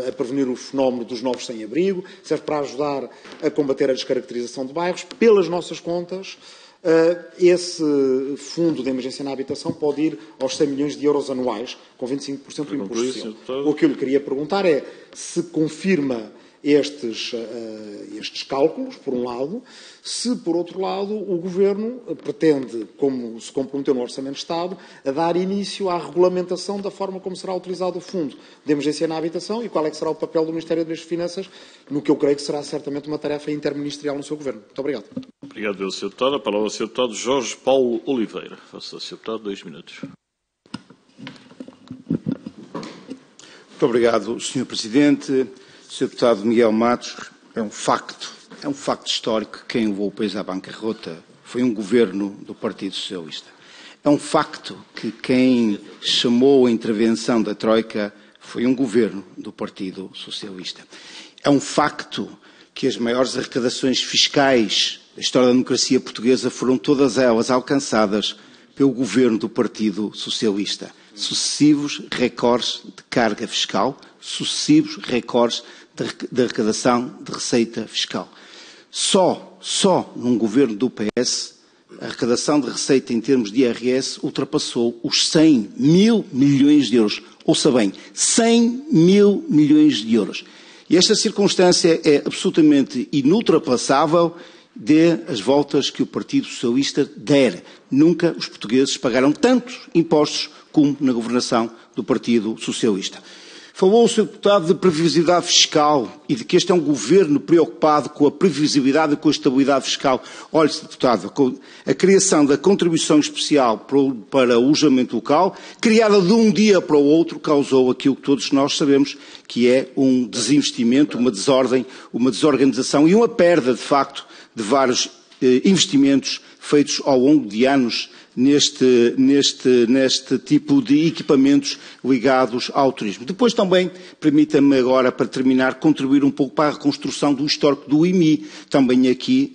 a prevenir o fenómeno dos novos sem-abrigo, serve para ajudar a combater a descaracterização de bairros. Pelas nossas contas, esse fundo de emergência na habitação pode ir aos 100 milhões de euros anuais, com 25% do imposto de selo. O que eu lhe queria perguntar é se confirma estes cálculos, por um lado, se, por outro lado, o Governo pretende, como se comprometeu no Orçamento de Estado, a dar início à regulamentação da forma como será utilizado o Fundo de Emergência na Habitação e qual é que será o papel do Ministério das Finanças, no que eu creio que será certamente uma tarefa interministerial no seu Governo. Muito obrigado.
Obrigado, Sr. Deputado. A palavra ao Sr. Deputado Jorge Paulo Oliveira. Faça, Sr. Deputado, 2 minutos.
Muito obrigado, Sr. Presidente. Sr. Deputado Miguel Matos, é um facto histórico que quem levou o país à bancarrota foi um governo do Partido Socialista. É um facto que quem chamou a intervenção da Troika foi um governo do Partido Socialista. É um facto que as maiores arrecadações fiscais da história da democracia portuguesa foram todas elas alcançadas pelo governo do Partido Socialista. Sucessivos recordes de carga fiscal, sucessivos recordes de arrecadação de receita fiscal. Só num governo do PS, a arrecadação de receita em termos de IRS ultrapassou os 100 mil milhões de euros. Ouça bem, 100 mil milhões de euros. E esta circunstância é absolutamente inultrapassável dê as voltas que o Partido Socialista der. Nunca os portugueses pagaram tantos impostos como na governação do Partido Socialista. Falou o Sr. Deputado de previsibilidade fiscal e de que este é um governo preocupado com a previsibilidade e com a estabilidade fiscal. Olha, Sr. Deputado, a criação da contribuição especial para o alojamento local, criada de um dia para o outro, causou aquilo que todos nós sabemos que é um desinvestimento, uma desordem, uma desorganização e uma perda, de facto, de vários investimentos feitos ao longo de anos neste tipo de equipamentos ligados ao turismo. Depois também, permita-me agora, para terminar, contribuir um pouco para a reconstrução do histórico do IMI, também aqui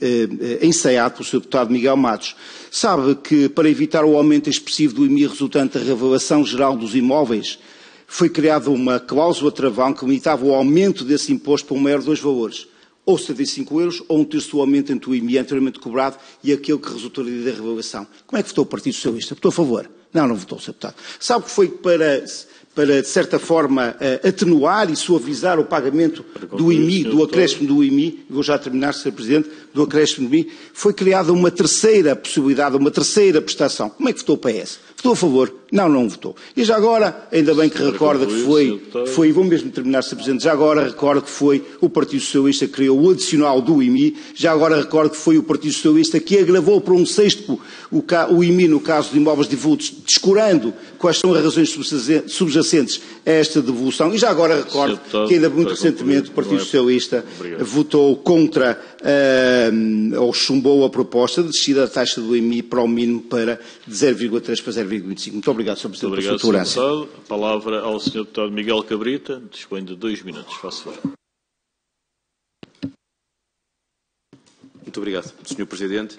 ensaiado pelo Sr. Deputado Miguel Matos. Sabe que, para evitar o aumento expressivo do IMI resultante da revelação geral dos imóveis, foi criada uma cláusula travão que limitava o aumento desse imposto para um maior de 2 valores. Ou 75 euros, ou um terço do aumento entre o IMI anteriormente cobrado e aquele que resultaria da revelação. Como é que votou o Partido Socialista? Votou a favor? Não votou, Sr. Deputado. Sabe que foi para, de certa forma, atenuar e suavizar o pagamento do IMI, do acréscimo do IMI, vou já terminar, Sr. Presidente, do acréscimo do IMI, foi criada uma terceira possibilidade, uma terceira prestação. Como é que votou o PS? Votou a favor? Não votou. E já agora, ainda bem que recorda que foi, vou mesmo terminar, Sr. Presidente, já agora recordo que foi o Partido Socialista que criou o adicional do IMI, já agora recordo que foi o Partido Socialista que agravou para 1/6 o IMI no caso de imóveis devolutos, descurando quais são as razões subjacentes a esta devolução. E já agora recordo que ainda muito recentemente o Partido Socialista votou contra ou chumbou a proposta de descida da taxa do IMI para o mínimo para de 0,3 para 0,25. Muito obrigado, Sr. Presidente, pela sua tolerância.
A palavra ao Sr. Deputado Miguel Cabrita, dispõe de 2 minutos. Faça favor.
Muito obrigado, Sr. Presidente.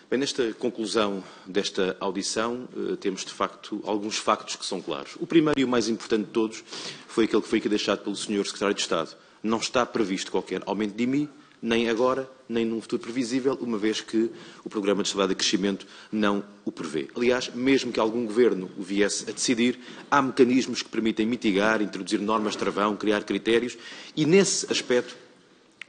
Bem, nesta conclusão desta audição, temos, de facto, alguns factos que são claros. O primeiro e o mais importante de todos foi aquele que foi aqui deixado pelo Sr. Secretário de Estado. Não está previsto qualquer aumento de IMI, nem agora, nem num futuro previsível, uma vez que o Programa de Estabilidade e Crescimento não o prevê. Aliás, mesmo que algum governo o viesse a decidir, há mecanismos que permitem mitigar, introduzir normas travão, criar critérios, e nesse aspecto,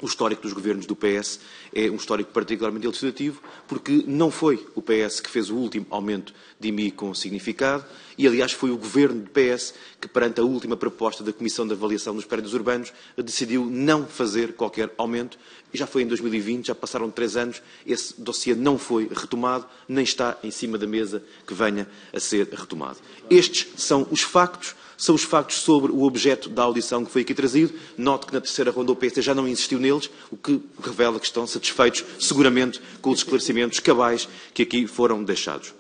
o histórico dos governos do PS é um histórico particularmente ilustrativo, porque não foi o PS que fez o último aumento de IMI com significado, e aliás foi o governo do PS que, perante a última proposta da Comissão de Avaliação dos Prédios Urbanos, decidiu não fazer qualquer aumento, e já foi em 2020, já passaram 3 anos, esse dossiê não foi retomado, nem está em cima da mesa que venha a ser retomado. Estes são os factos, são os factos sobre o objeto da audição que foi aqui trazido. Note que na terceira ronda o PSD já não insistiu neles, o que revela que estão satisfeitos, seguramente, com os esclarecimentos cabais que aqui foram deixados.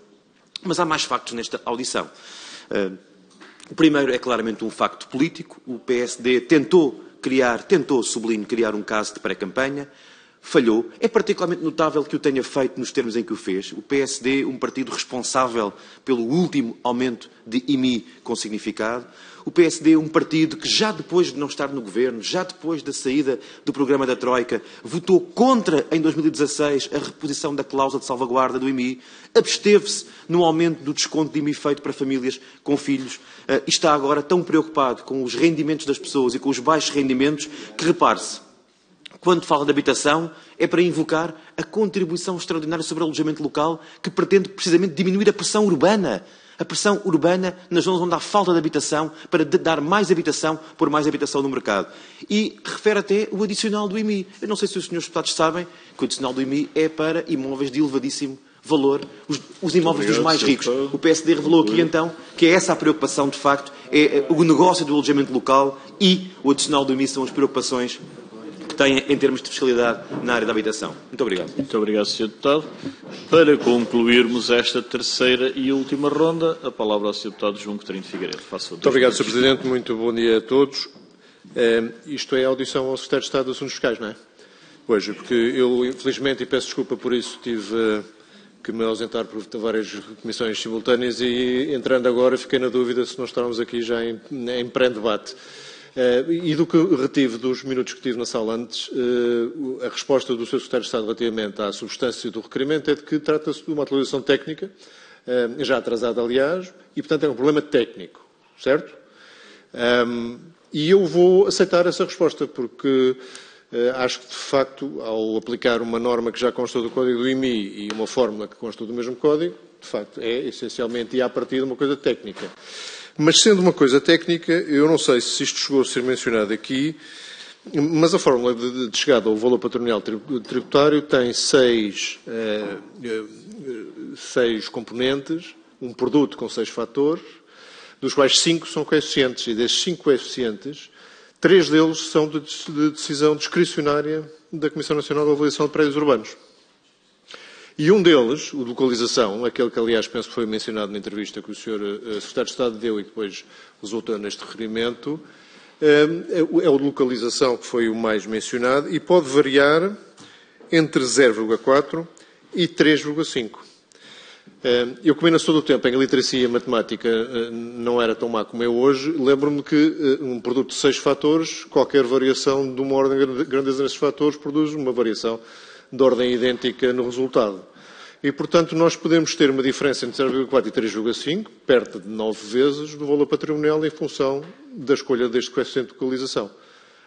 Mas há mais factos nesta audição. O primeiro é claramente um facto político. O PSD tentou, sublinho, criar um caso de pré-campanha. Falhou. É particularmente notável que o tenha feito nos termos em que o fez. O PSD, um partido responsável pelo último aumento de IMI com significado. O PSD, um partido que já depois de não estar no governo, já depois da saída do programa da Troika, votou contra, em 2016, a reposição da cláusula de salvaguarda do IMI, absteve-se no aumento do desconto de IMI feito para famílias com filhos e está agora tão preocupado com os rendimentos das pessoas e com os baixos rendimentos que, repare-se, quando fala de habitação, é para invocar a contribuição extraordinária sobre o alojamento local, que pretende precisamente diminuir a pressão urbana. A pressão urbana nas zonas onde há falta de habitação, para dar mais habitação, pôr mais habitação no mercado. E refere até o adicional do IMI. Eu não sei se os senhores deputados sabem que o adicional do IMI é para imóveis de elevadíssimo valor, os imóveis dos mais ricos. O PSD revelou aqui, então, que é essa a preocupação, de facto, é o negócio do alojamento local e o adicional do IMI são as preocupações que têm em termos de fiscalidade na área da habitação. Muito obrigado.
Muito obrigado, Sr. Deputado. Para concluirmos esta terceira e última ronda, a palavra ao Sr. Deputado João Coutinho de Figueiredo.
Muito obrigado, Sr. Presidente. Muito bom dia a todos. Isto é a audição ao Secretário de Estado dos Assuntos Fiscais, não é? Pois, porque eu, infelizmente, e peço desculpa por isso, tive que me ausentar por várias comissões simultâneas e, entrando agora, fiquei na dúvida se nós estávamos aqui já em pré-debate. E do que retive dos minutos que tive na sala antes, a resposta do Sr. Secretário de Estado relativamente à substância do requerimento é de que trata-se de uma atualização técnica, já atrasada, aliás, e, portanto, é um problema técnico, certo? E eu vou aceitar essa resposta, porque acho que, de facto, ao aplicar uma norma que já consta do Código do IMI e uma fórmula que consta do mesmo Código, de facto, é essencialmente e à partida uma coisa técnica. Mas, sendo uma coisa técnica, eu não sei se isto chegou a ser mencionado aqui, mas a fórmula de chegada ao valor patrimonial tributário tem seis componentes, um produto com 6 fatores, dos quais 5 são coeficientes, e desses 5 coeficientes, 3 deles são de decisão discricionária da Comissão Nacional de Avaliação de Prédios Urbanos. E um deles, o de localização, aquele que, aliás, penso que foi mencionado na entrevista que o Sr. Secretário de Estado deu e que depois resultou neste requerimento, é o de localização que foi o mais mencionado e pode variar entre 0,4 e 3,5. Eu, como ainda sou do tempo em que a literacia matemática não era tão má como é hoje, lembro-me que um produto de 6 fatores, qualquer variação de uma ordem de grandeza nesses fatores produz uma variação de ordem idêntica no resultado. E, portanto, nós podemos ter uma diferença entre 0,4 e 3,5, perto de 9 vezes do valor patrimonial em função da escolha deste coeficiente de localização.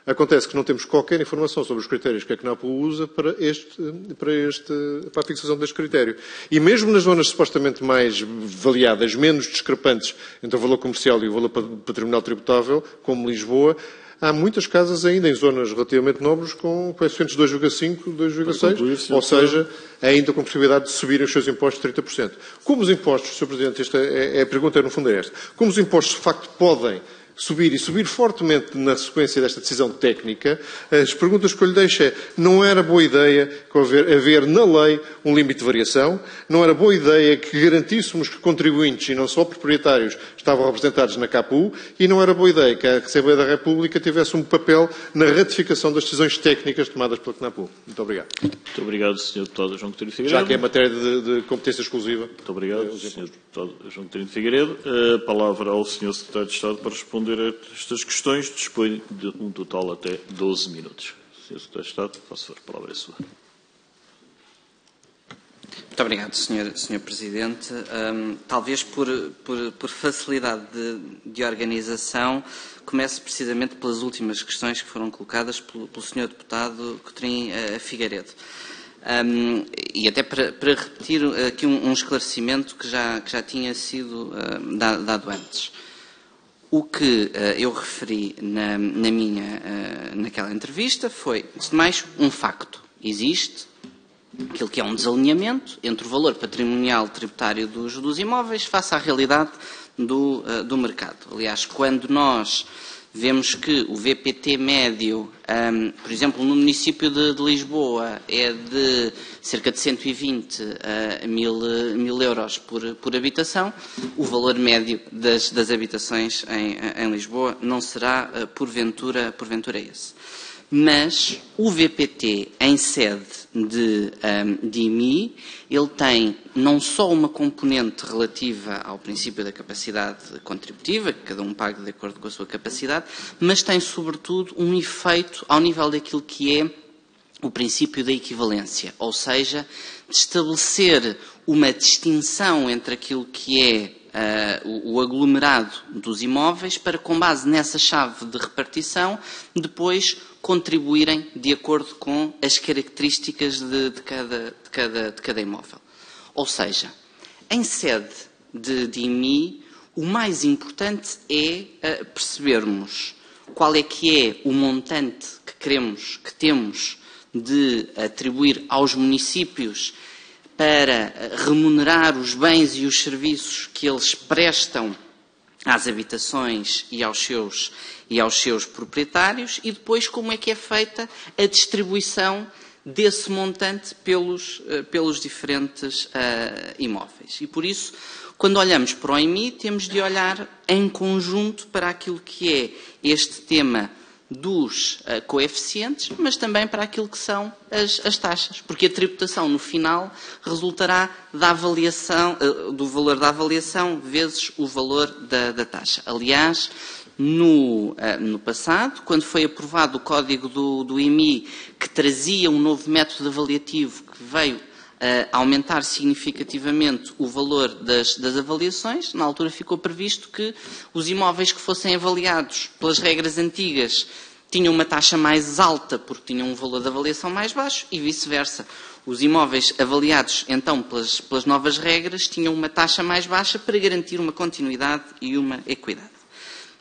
Acontece que não temos qualquer informação sobre os critérios que a CNAPU usa para a fixação deste critério. E mesmo nas zonas supostamente mais variadas, menos discrepantes entre o valor comercial e o valor patrimonial tributável, como Lisboa, há muitas casas ainda em zonas relativamente nobres com coeficientes 2,5, 2,6, ou seja, ainda com possibilidade de subirem os seus impostos de 30%. Como os impostos, Sr. Presidente, a pergunta no fundo é esta, como os impostos de facto podem subir e subir fortemente na sequência desta decisão técnica, as perguntas que eu lhe deixo é, não era boa ideia haver na lei um limite de variação, não era boa ideia que garantíssemos que contribuintes e não só proprietários estavam representados na CAPU e não era boa ideia que a Assembleia da República tivesse um papel na ratificação das decisões técnicas tomadas pela CNAPU. Muito obrigado.
Muito obrigado, Sr. Deputado João Coutinho de Figueiredo.
Já que é matéria de competência exclusiva.
Muito obrigado, Sr. Deputado João Coutinho de Figueiredo. A palavra ao Sr. Secretário de Estado para responder a estas questões. Dispõe de um total até 12 minutos. Sr. Secretário de Estado, faço a palavra é sua.
Muito obrigado, Sr. Presidente. Talvez por facilidade de organização, comece precisamente pelas últimas questões que foram colocadas pelo Sr. Deputado Coutinho Figueiredo. E até para repetir aqui um esclarecimento que já tinha sido dado antes. O que eu referi naquela entrevista foi, antes de mais, um facto. Existe aquilo que é um desalinhamento entre o valor patrimonial tributário dos imóveis face à realidade do mercado. Aliás, quando nós vemos que o VPT médio, por exemplo, no município de Lisboa, é de cerca de 120 mil euros por habitação, o valor médio das habitações em Lisboa não será, porventura esse. Mas o VPT, em sede de IMI, ele tem não só uma componente relativa ao princípio da capacidade contributiva, que cada um paga de acordo com a sua capacidade, mas tem, sobretudo, um efeito ao nível daquilo que é o princípio da equivalência, ou seja, de estabelecer uma distinção entre aquilo que é o aglomerado dos imóveis para, com base nessa chave de repartição, depois contribuírem de acordo com as características de cada imóvel. Ou seja, em sede de IMI, o mais importante é percebermos qual é que é o montante que temos de atribuir aos municípios para remunerar os bens e os serviços que eles prestam às habitações e aos seus proprietários, e depois como é que é feita a distribuição desse montante pelos diferentes imóveis. E por isso, quando olhamos para o IMI, temos de olhar em conjunto para aquilo que é este tema dos coeficientes, mas também para aquilo que são as taxas, porque a tributação no final resultará da avaliação, do valor da avaliação vezes o valor da taxa. Aliás, no passado, quando foi aprovado o código do IMI, que trazia um novo método avaliativo que veio aumentar significativamente o valor das avaliações, na altura ficou previsto que os imóveis que fossem avaliados pelas regras antigas tinham uma taxa mais alta porque tinham um valor de avaliação mais baixo e vice-versa. Os imóveis avaliados, então, pelas novas regras, tinham uma taxa mais baixa para garantir uma continuidade e uma equidade.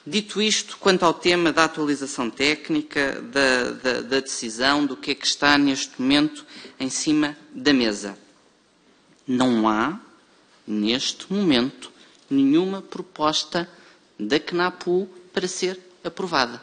Dito isto, quanto ao tema da atualização técnica, da decisão, do que é que está neste momento em cima da mesa, não há, neste momento, nenhuma proposta da CNAPU para ser aprovada.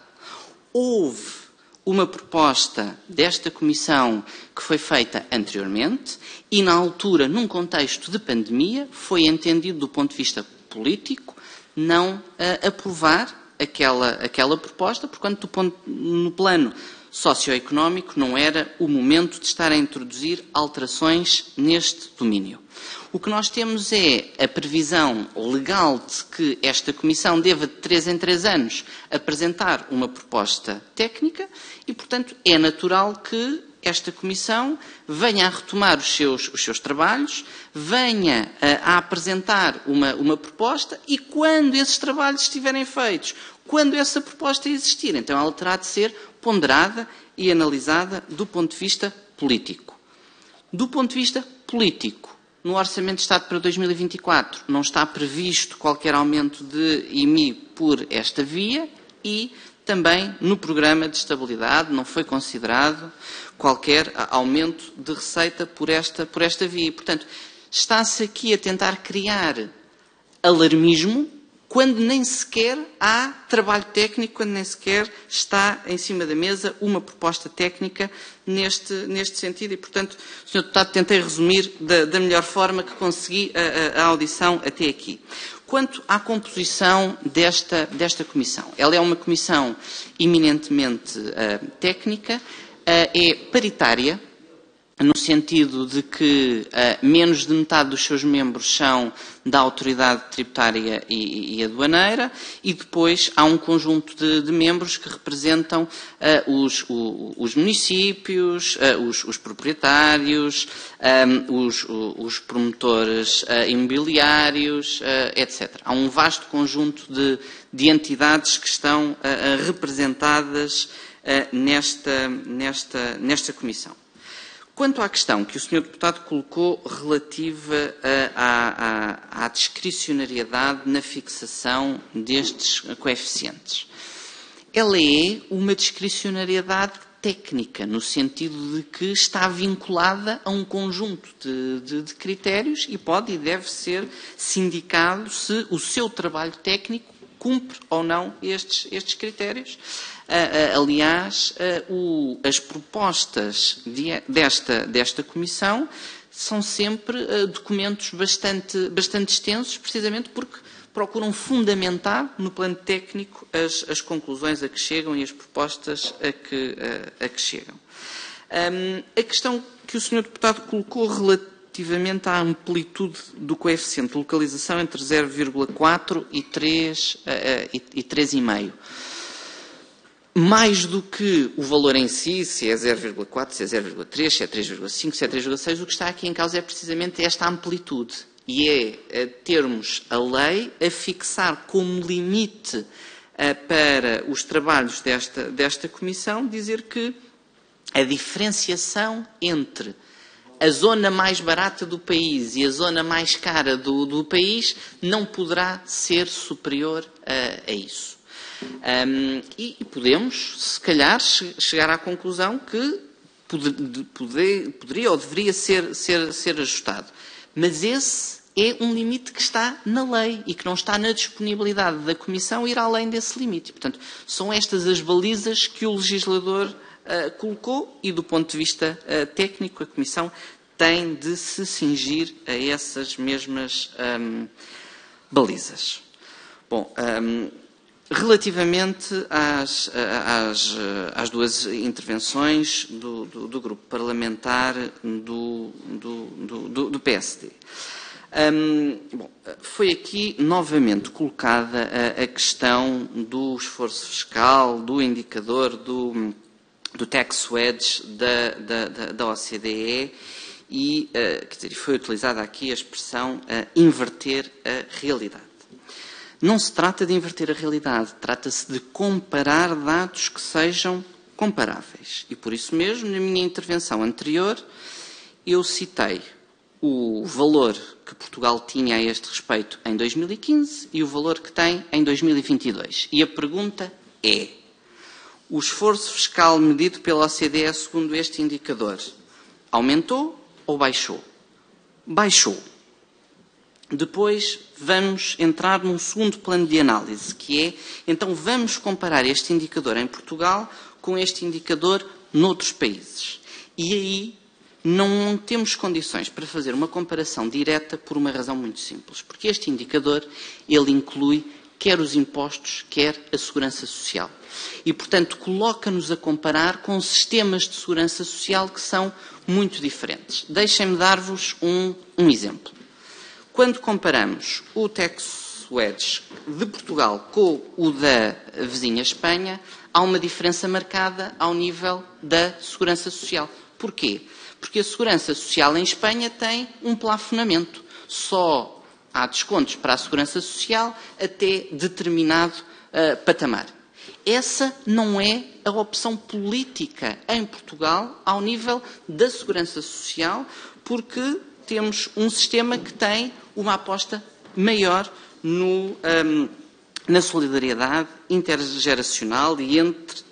Houve uma proposta desta Comissão que foi feita anteriormente e, na altura, num contexto de pandemia, foi entendido do ponto de vista político não aprovar aquela proposta, porquanto no plano socioeconómico não era o momento de estar a introduzir alterações neste domínio. O que nós temos é a previsão legal de que esta Comissão deva de 3 em 3 anos apresentar uma proposta técnica e, portanto, é natural que esta Comissão venha a retomar os seus trabalhos, venha a apresentar uma proposta e, quando esses trabalhos estiverem feitos, quando essa proposta existir, então ela terá de ser ponderada e analisada do ponto de vista político. Do ponto de vista político, no Orçamento de Estado para 2024 não está previsto qualquer aumento de IMI por esta via e também no Programa de Estabilidade não foi considerado qualquer aumento de receita por esta via. E, portanto, está-se aqui a tentar criar alarmismo quando nem sequer há trabalho técnico, quando nem sequer está em cima da mesa uma proposta técnica neste sentido. E, portanto, Sr. Deputado, tentei resumir da melhor forma que consegui a audição até aqui. Quanto à composição desta comissão, ela é uma comissão eminentemente técnica, é paritária, no sentido de que menos de metade dos seus membros são da autoridade tributária e aduaneira e depois há um conjunto de membros que representam os municípios, os proprietários, os promotores imobiliários, etc. Há um vasto conjunto de entidades que estão representadas nesta comissão. Quanto à questão que o Sr. Deputado colocou relativa à discricionariedade na fixação destes coeficientes, ela é uma discricionariedade técnica, no sentido de que está vinculada a um conjunto de critérios e pode e deve ser sindicado se o seu trabalho técnico cumpre ou não estes critérios. Aliás, as propostas desta Comissão são sempre documentos bastante extensos, precisamente porque procuram fundamentar no plano técnico as conclusões a que chegam e as propostas a que chegam. A questão que o Sr. Deputado colocou relativamente à amplitude do coeficiente de localização entre 0,4 e 3,5. Mais do que o valor em si, se é 0,4, se é 0,3, se é 3,5, se é 3,6, o que está aqui em causa é precisamente esta amplitude. E é termos a lei a fixar como limite para os trabalhos desta Comissão, dizer que a diferenciação entre a zona mais barata do país e a zona mais cara do país não poderá ser superior a isso. E podemos, se calhar, chegar à conclusão que poderia ou deveria ser ajustado. Mas esse é um limite que está na lei e que não está na disponibilidade da Comissão ir além desse limite. Portanto, são estas as balizas que o legislador colocou e, do ponto de vista técnico, a Comissão tem de se cingir a essas mesmas balizas. Bom, relativamente às duas intervenções do grupo parlamentar do PSD. Foi aqui novamente colocada a questão do esforço fiscal, do indicador do tax wedge da OCDE e quer dizer, foi utilizada aqui a expressão inverter a realidade. Não se trata de inverter a realidade, trata-se de comparar dados que sejam comparáveis. E por isso mesmo, na minha intervenção anterior, eu citei o valor que Portugal tinha a este respeito em 2015 e o valor que tem em 2022. E a pergunta é: o esforço fiscal medido pela OCDE segundo este indicador aumentou ou baixou? Baixou. Depois vamos entrar num segundo plano de análise, que é, então vamos comparar este indicador em Portugal com este indicador noutros países. E aí não temos condições para fazer uma comparação direta por uma razão muito simples. Porque este indicador, ele inclui quer os impostos, quer a segurança social. E, portanto, coloca-nos a comparar com sistemas de segurança social que são muito diferentes. Deixem-me dar-vos um exemplo. Quando comparamos o tax wedge de Portugal com o da vizinha Espanha, há uma diferença marcada ao nível da segurança social. Porquê? Porque a segurança social em Espanha tem um plafonamento. Só há descontos para a segurança social até determinado patamar. Essa não é a opção política em Portugal ao nível da segurança social, porque temos um sistema que tem uma aposta maior na solidariedade intergeracional e entre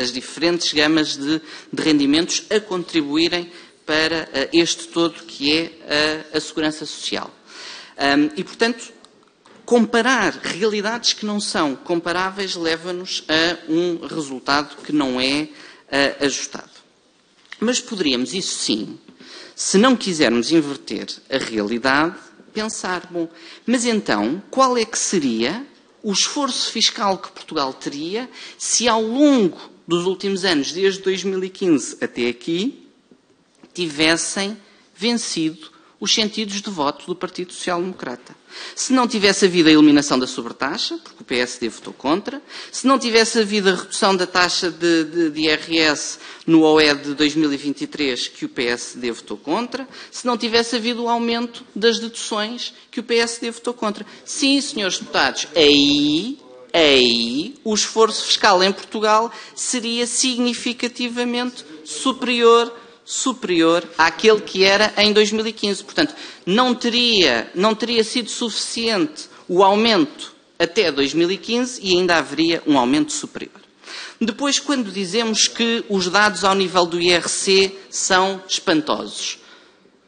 as diferentes gamas de rendimentos a contribuírem para este todo que é a segurança social. E, portanto, comparar realidades que não são comparáveis leva-nos a um resultado que não é ajustado. Mas poderíamos, isso sim, se não quisermos inverter a realidade, pensar, bom, mas então, qual é que seria o esforço fiscal que Portugal teria se ao longo dos últimos anos, desde 2015 até aqui, tivessem vencido os sentidos de voto do Partido Social Democrata. Se não tivesse havido a eliminação da sobretaxa, porque o PSD votou contra, se não tivesse havido a redução da taxa de IRS no OE de 2023, que o PSD votou contra, se não tivesse havido o aumento das deduções, que o PSD votou contra. Sim, senhores deputados, aí o esforço fiscal em Portugal seria significativamente superior àquele que era em 2015. Portanto, não teria sido suficiente o aumento até 2015 e ainda haveria um aumento superior. Depois, quando dizemos que os dados ao nível do IRC são espantosos.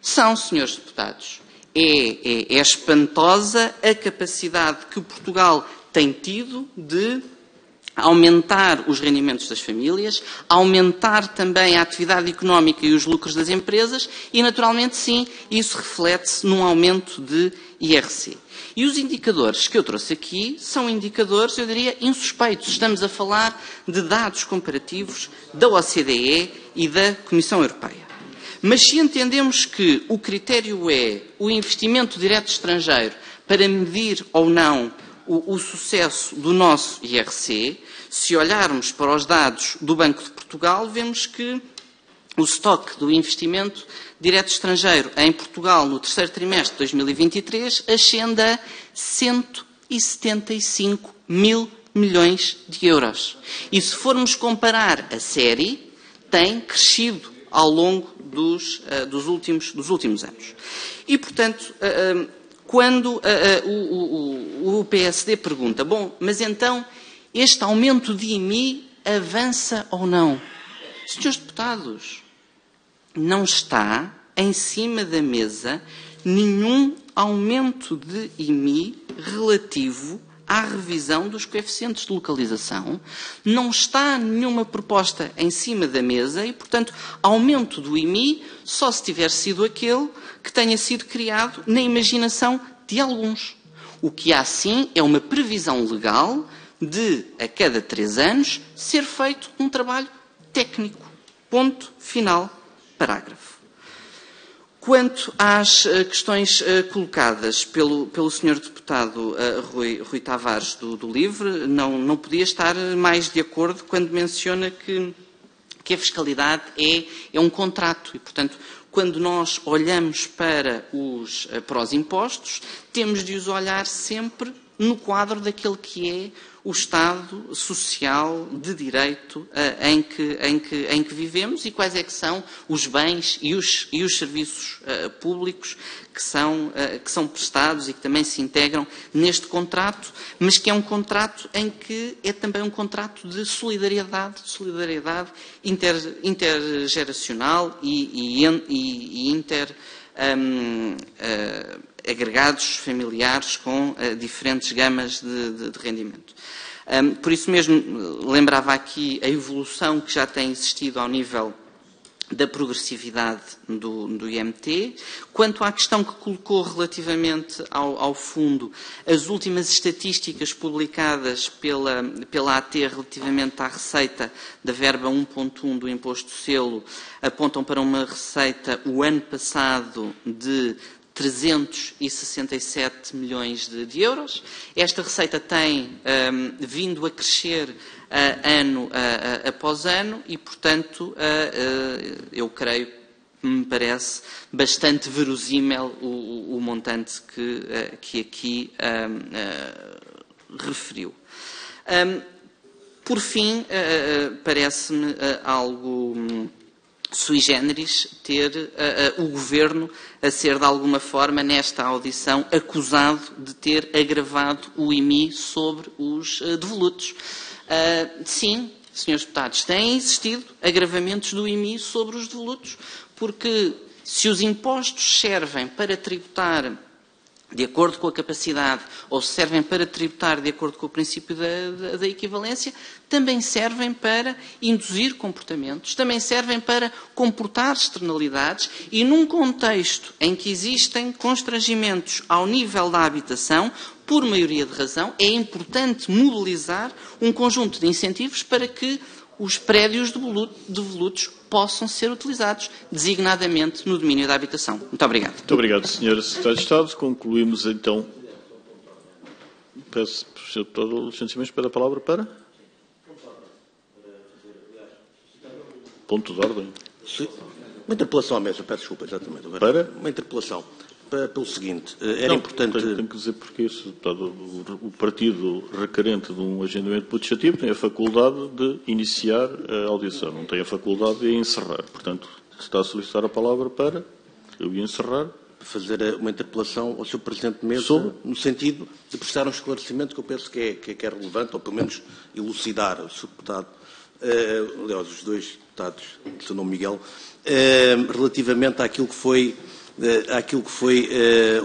São, senhores deputados. É espantosa a capacidade que Portugal tem tido de aumentar os rendimentos das famílias, aumentar também a atividade económica e os lucros das empresas e, naturalmente, sim, isso reflete-se num aumento de IRC. E os indicadores que eu trouxe aqui são indicadores, eu diria, insuspeitos. Estamos a falar de dados comparativos da OCDE e da Comissão Europeia. Mas se entendemos que o critério é o investimento direto estrangeiro para medir ou não o sucesso do nosso IRC, se olharmos para os dados do Banco de Portugal, vemos que o estoque do investimento direto estrangeiro em Portugal no terceiro trimestre de 2023 ascende a 175 mil milhões de euros. E se formos comparar a série, tem crescido ao longo dos últimos anos. E, portanto, quando o PSD pergunta, bom, mas então este aumento de IMI avança ou não? Senhores deputados, não está em cima da mesa nenhum aumento de IMI relativo à revisão dos coeficientes de localização, não está nenhuma proposta em cima da mesa e, portanto, aumento do IMI só se tiver sido aquele que tenha sido criado na imaginação de alguns. O que há, sim, é uma previsão legal de, a cada 3 anos, ser feito um trabalho técnico. Ponto final, parágrafo. Quanto às questões colocadas pelo Sr. Deputado Rui Tavares do LIVRE, não podia estar mais de acordo quando menciona que a fiscalidade é um contrato e, portanto, quando nós olhamos para os impostos, temos de os olhar sempre no quadro daquele que é o Estado social de direito em que vivemos e quais é que são os bens e os serviços públicos que são prestados e que também se integram neste contrato, mas que é um contrato em que é também um contrato de solidariedade intergeracional e agregados familiares com diferentes gamas de rendimento. Por isso mesmo, lembrava aqui a evolução que já tem existido ao nível da progressividade do IMT. Quanto à questão que colocou relativamente ao fundo, as últimas estatísticas publicadas pela AT relativamente à receita da verba 1.1 do imposto selo apontam para uma receita, o ano passado, de 367 milhões de euros. Esta receita tem vindo a crescer ano após ano e, portanto, eu creio, me parece bastante verosímil o montante que aqui referiu. Por fim, parece-me algo sui generis ter o Governo a ser, de alguma forma, nesta audição, acusado de ter agravado o IMI sobre os devolutos. Sim, senhores deputados, têm existido agravamentos do IMI sobre os devolutos, porque se os impostos servem para tributar de acordo com a capacidade ou servem para tributar de acordo com o princípio da equivalência, também servem para induzir comportamentos, também servem para comportar externalidades e num contexto em que existem constrangimentos ao nível da habitação, por maioria de razão, é importante mobilizar um conjunto de incentivos para que os prédios devolutos possam ser utilizados designadamente no domínio da habitação. Muito obrigado.
Muito obrigado, Sr. Secretário de Estado. Concluímos, então. Peço, Sr. Deputado, licenciamento, pede a palavra para? Ponto de ordem.
Sim. Uma interpelação à mesa, peço desculpa, exatamente.
Para?
Uma interpelação. Pelo seguinte, era importante...
Tenho que dizer porque, Sr. Deputado, o partido requerente de um agendamento putschativo tem a faculdade de iniciar a audição, não tem a faculdade de encerrar. Portanto, está a solicitar a palavra para eu ia encerrar.
Fazer uma interpelação ao Sr. Presidente de Mesa, no sentido de prestar um esclarecimento que eu penso que é relevante, ou pelo menos elucidar o Sr. Deputado aliás, os dois deputados do Sr. Miguel, relativamente àquilo que foi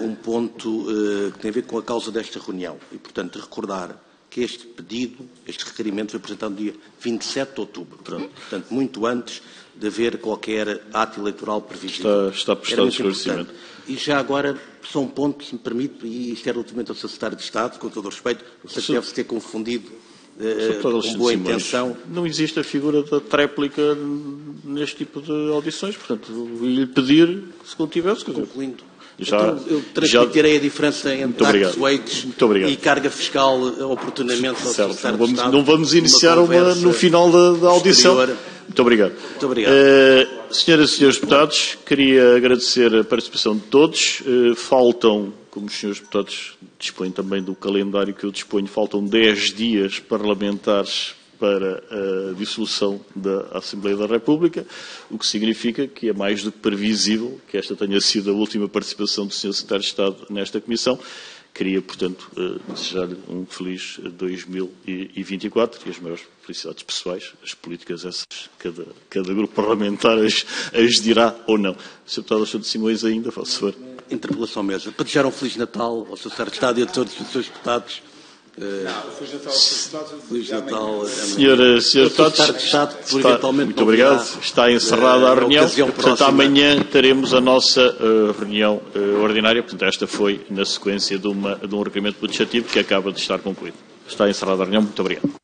um ponto que tem a ver com a causa desta reunião. E, portanto, recordar que este pedido, este requerimento foi apresentado no dia 27 de outubro. Portanto, muito antes de haver qualquer ato eleitoral previsível.
Está prestado esclarecimento.
E já agora, só um ponto, se me permite, e isto é relativamente ao Sr. Secretário de Estado, com todo o respeito, não sei se deve-se ter confundido com boa intenção.
Não existe a figura da tréplica neste tipo de audições, portanto, lhe pedir, se contivesse.
Concluindo.
Já,
eu transmitirei a diferença entre actos weights e carga fiscal oportunamente ao Secretário de Estado.
Não vamos iniciar no final da audição. Muito obrigado.
Muito obrigado.
Senhoras e senhores deputados, queria agradecer a participação de todos. Faltam, como os senhores deputados dispõem também do calendário que eu disponho, faltam 10 dias parlamentares para a dissolução da Assembleia da República, o que significa que é mais do que previsível que esta tenha sido a última participação do Sr. Secretário de Estado nesta Comissão. Queria, portanto, desejar-lhe um feliz 2024 e as maiores felicidades pessoais. As políticas essas, cada grupo parlamentar as dirá ou não. Sr. Deputado Alexandre Simões ainda, faço favor.
Interpelação mesmo. Para desejar um Feliz Natal ao Sr. Secretário de Estado e a todos os seus deputados. Feliz Natal.
Senhores deputados, muito obrigado. Está encerrada a reunião. Portanto, amanhã teremos a nossa reunião ordinária. Portanto, esta foi na sequência de um requerimento legislativo que acaba de estar concluído. Está encerrada a reunião. Muito obrigado.